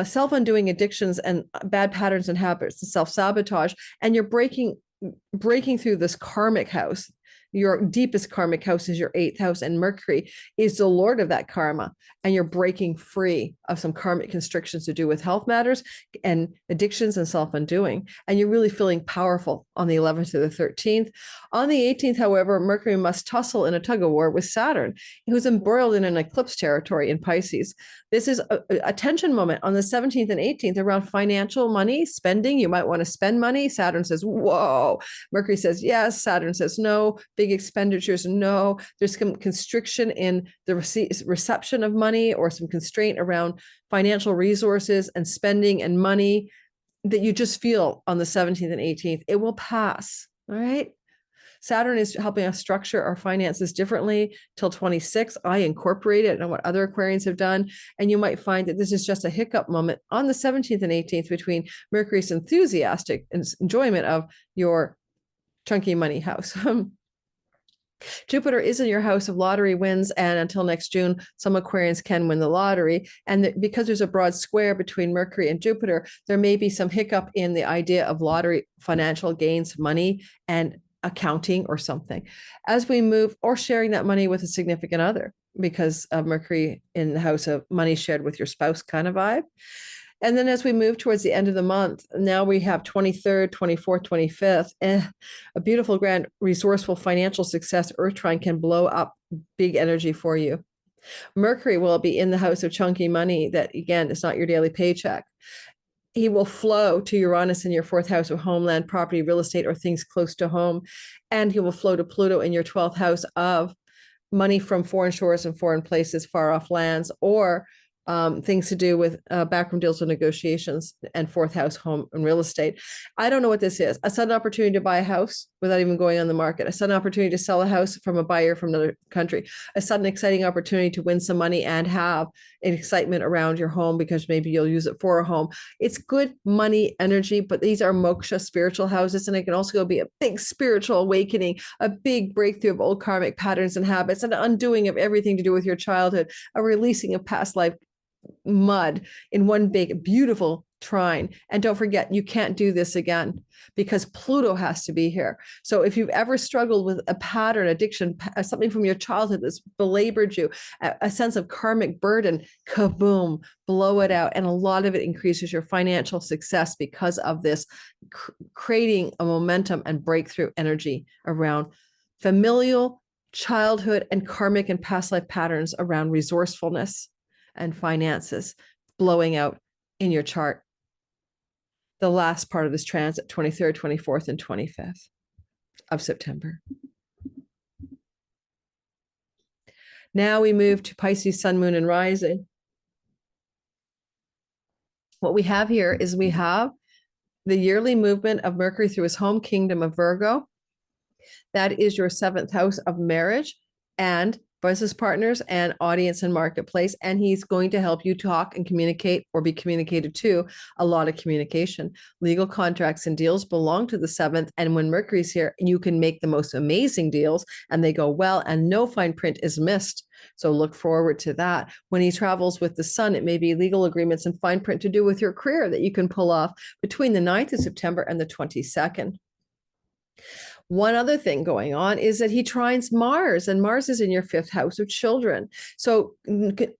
self-undoing addictions and bad patterns and habits and self-sabotage. And you're breaking through this karmic house. Your deepest karmic house is your 8th house, and Mercury is the lord of that karma. And you're breaking free of some karmic constrictions to do with health matters and addictions and self-undoing. And you're really feeling powerful on the 11th to the 13th. On the 18th, however, Mercury must tussle in a tug of war with Saturn, who's embroiled in an eclipse territory in Pisces. This is a tension moment on the 17th and 18th around financial money, spending. You might want to spend money. Saturn says, whoa. Mercury says, yes. Saturn says, no. Big expenditures, no. There's some constriction in the reception of money, or some constraint around financial resources and spending and money that you just feel on the 17th and 18th. It will pass. All right. Saturn is helping us structure our finances differently till 26. I incorporate it and what other Aquarians have done. And you might find that this is just a hiccup moment on the 17th and 18th between Mercury's enthusiastic enjoyment of your chunky money house. Jupiter is in your house of lottery wins, and until next June, some Aquarians can win the lottery. And because there's a broad square between Mercury and Jupiter, there may be some hiccup in the idea of lottery, financial gains, money, and accounting or something. As we move, or sharing that money with a significant other, because of Mercury in the house of money shared with your spouse kind of vibe. And then as we move towards the end of the month, now we have 23rd, 24th, 25th, a beautiful, grand, resourceful financial success. Earth trine can blow up big energy for you. Mercury will be in the house of chunky money that, again, is not your daily paycheck. He will flow to Uranus in your 4th house of homeland, property, real estate, or things close to home. And he will flow to Pluto in your 12th house of money from foreign shores and foreign places, far off lands, or things to do with backroom deals or negotiations, and 4th house, home and real estate. I don't know what this is. A sudden opportunity to buy a house without even going on the market. A sudden opportunity to sell a house from a buyer from another country. A sudden exciting opportunity to win some money and have an excitement around your home because maybe you'll use it for a home. It's good money energy, but these are moksha spiritual houses, and it can also be a big spiritual awakening, a big breakthrough of old karmic patterns and habits, an undoing of everything to do with your childhood, a releasing of past life mud in one big beautiful trine. And don't forget, you can't do this again because Pluto has to be here. So if you've ever struggled with a pattern, addiction, something from your childhood that's belabored you, a sense of karmic burden, kaboom, blow it out. And a lot of it increases your financial success because of this, creating a momentum and breakthrough energy around familial, childhood, and karmic and past life patterns around resourcefulness and finances blowing out in your chart. the last part of this transit, 23rd, 24th, and 25th of September. Now we move to Pisces, Sun, Moon, and Rising. What we have here is we have the yearly movement of Mercury through his home kingdom of Virgo. That is your 7th house of marriage and business partners and audience and marketplace. And he's going to help you talk and communicate or be communicated to. A lot of communication. Legal contracts and deals belong to the 7th. And when Mercury's here, you can make the most amazing deals and they go well and no fine print is missed. So look forward to that. When he travels with the sun, it may be legal agreements and fine print to do with your career that you can pull off between the 9th of September and the 22nd. One other thing going on is that he trines Mars, and Mars is in your 5th house of children. So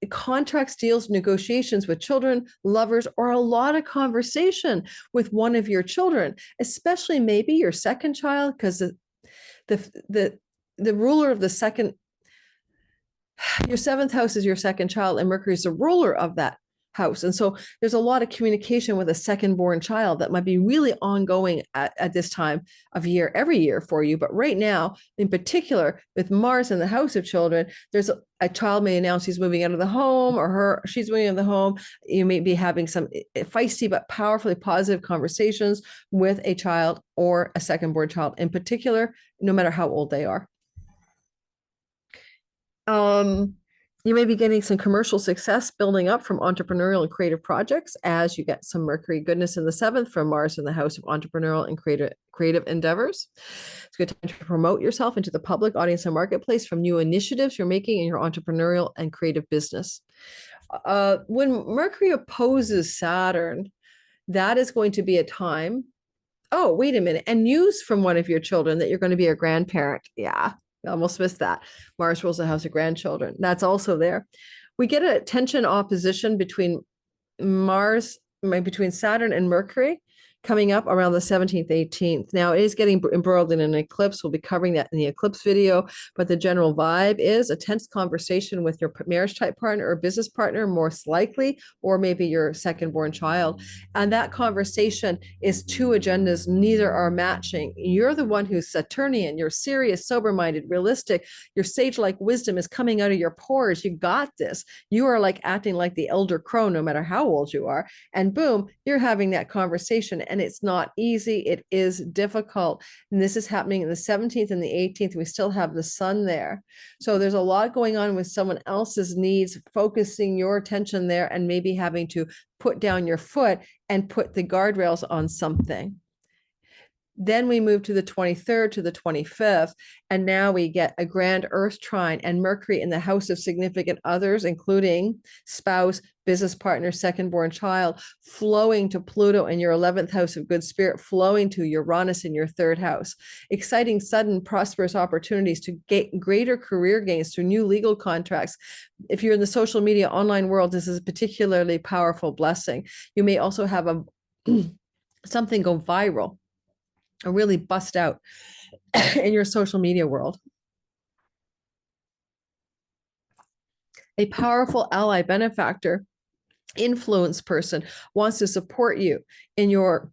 contracts, deals, negotiations with children, lovers, or a lot of conversation with one of your children, especially maybe your second child, because the ruler of the second, your 7th house is your second child, and Mercury is the ruler of that house. And so there's a lot of communication with a second born child that might be really ongoing at this time of year, every year for you. But right now, in particular, with Mars in the house of children, there's a child may announce he's moving out of the home or she's moving out of the home. You may be having some feisty but powerfully positive conversations with a child or a second born child in particular, no matter how old they are. You may be getting some commercial success building up from entrepreneurial and creative projects as you get some Mercury goodness in the 7th from Mars in the house of entrepreneurial and creative endeavors. It's a good time to promote yourself into the public audience and marketplace from new initiatives you're making in your entrepreneurial and creative business. When Mercury opposes Saturn, that is going to be a time. Oh, wait a minute. And news from one of your children that you're going to be a grandparent. Yeah. I almost missed that. Mars rules the house of grandchildren. That's also there. We get a tension opposition between Saturn and Mercury coming up around the 17th, 18th. Now it is getting embroiled in an eclipse. We'll be covering that in the eclipse video, but the general vibe is a tense conversation with your marriage type partner or business partner, most likely, or maybe your second born child. And that conversation is two agendas. Neither are matching. You're the one who's Saturnian. You're serious, sober-minded, realistic. Your sage-like wisdom is coming out of your pores. You got this. You are like acting like the elder crow, no matter how old you are. And boom, you're having that conversation. And it's not easy. It is difficult. And this is happening in the 17th and the 18th. We still have the sun there. So there's a lot going on with someone else's needs, focusing your attention there and maybe having to put down your foot and put the guardrails on something. Then we move to the 23rd to the 25th, and now we get a grand Earth trine and Mercury in the house of significant others, including spouse, business partner, second born child, flowing to Pluto in your 11th house of good spirit, flowing to Uranus in your 3rd house. Exciting, sudden, prosperous opportunities to get greater career gains through new legal contracts. If you're in the social media online world, this is a particularly powerful blessing. You may also have something go viral or really bust out in your social media world. A powerful ally, benefactor, influence person wants to support you in your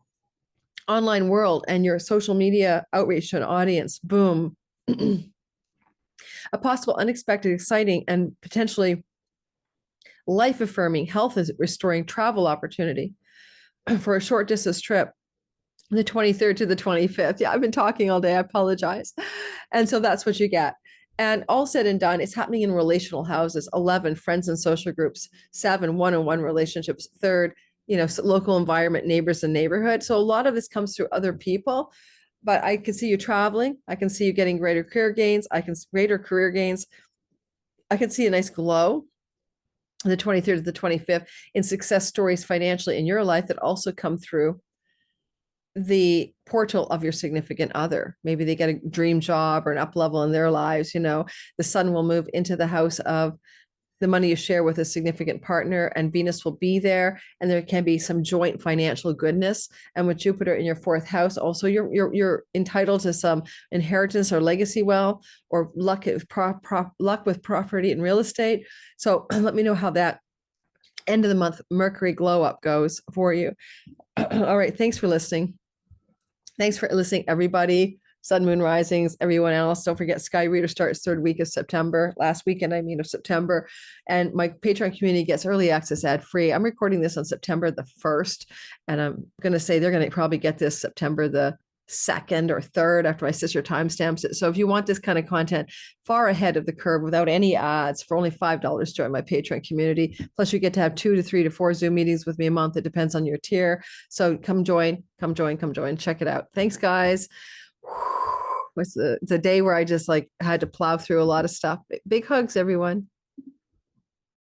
online world and your social media outreach and audience. Boom. A possible, unexpected, exciting, and potentially life-affirming, health is restoring travel opportunity for a short distance trip. The 23rd to the 25th. Yeah, I've been talking all day. I apologize. And so that's what you get. And all said and done, it's happening in relational houses. 11, friends and social groups. 7, one-on-one relationships. 3rd, local environment, neighbors and neighborhood. So a lot of this comes through other people. But I can see you traveling. I can see you getting greater career gains. I can see a nice glow the 23rd to the 25th in success stories financially in your life that also come through the portal of your significant other. Maybe they get a dream job or an up level in their lives. The sun will move into the house of the money you share with a significant partner, and Venus will be there, and there can be some joint financial goodness. And with Jupiter in your 4th house, also you're entitled to some inheritance or legacy wealth or luck with property and real estate. So let me know how that end of the month Mercury glow up goes for you. All right. Thanks for listening. Thanks for listening, everybody. Sun, moon risings, everyone else. Don't forget, Sky Reader starts third week of September, last weekend, I mean, of September. And my Patreon community gets early access ad free. I'm recording this on September the 1st. And I'm going to say they're going to probably get this September the 2nd or 3rd after my sister timestamps it. So if you want this kind of content far ahead of the curve without any ads for only $5, join my Patreon community. Plus you get to have 2 to 3 to 4 Zoom meetings with me a month. It depends on your tier. So come join, come join, come join. Check it out. Thanks, guys. It's a day where I just like had to plow through a lot of stuff. Big hugs, everyone.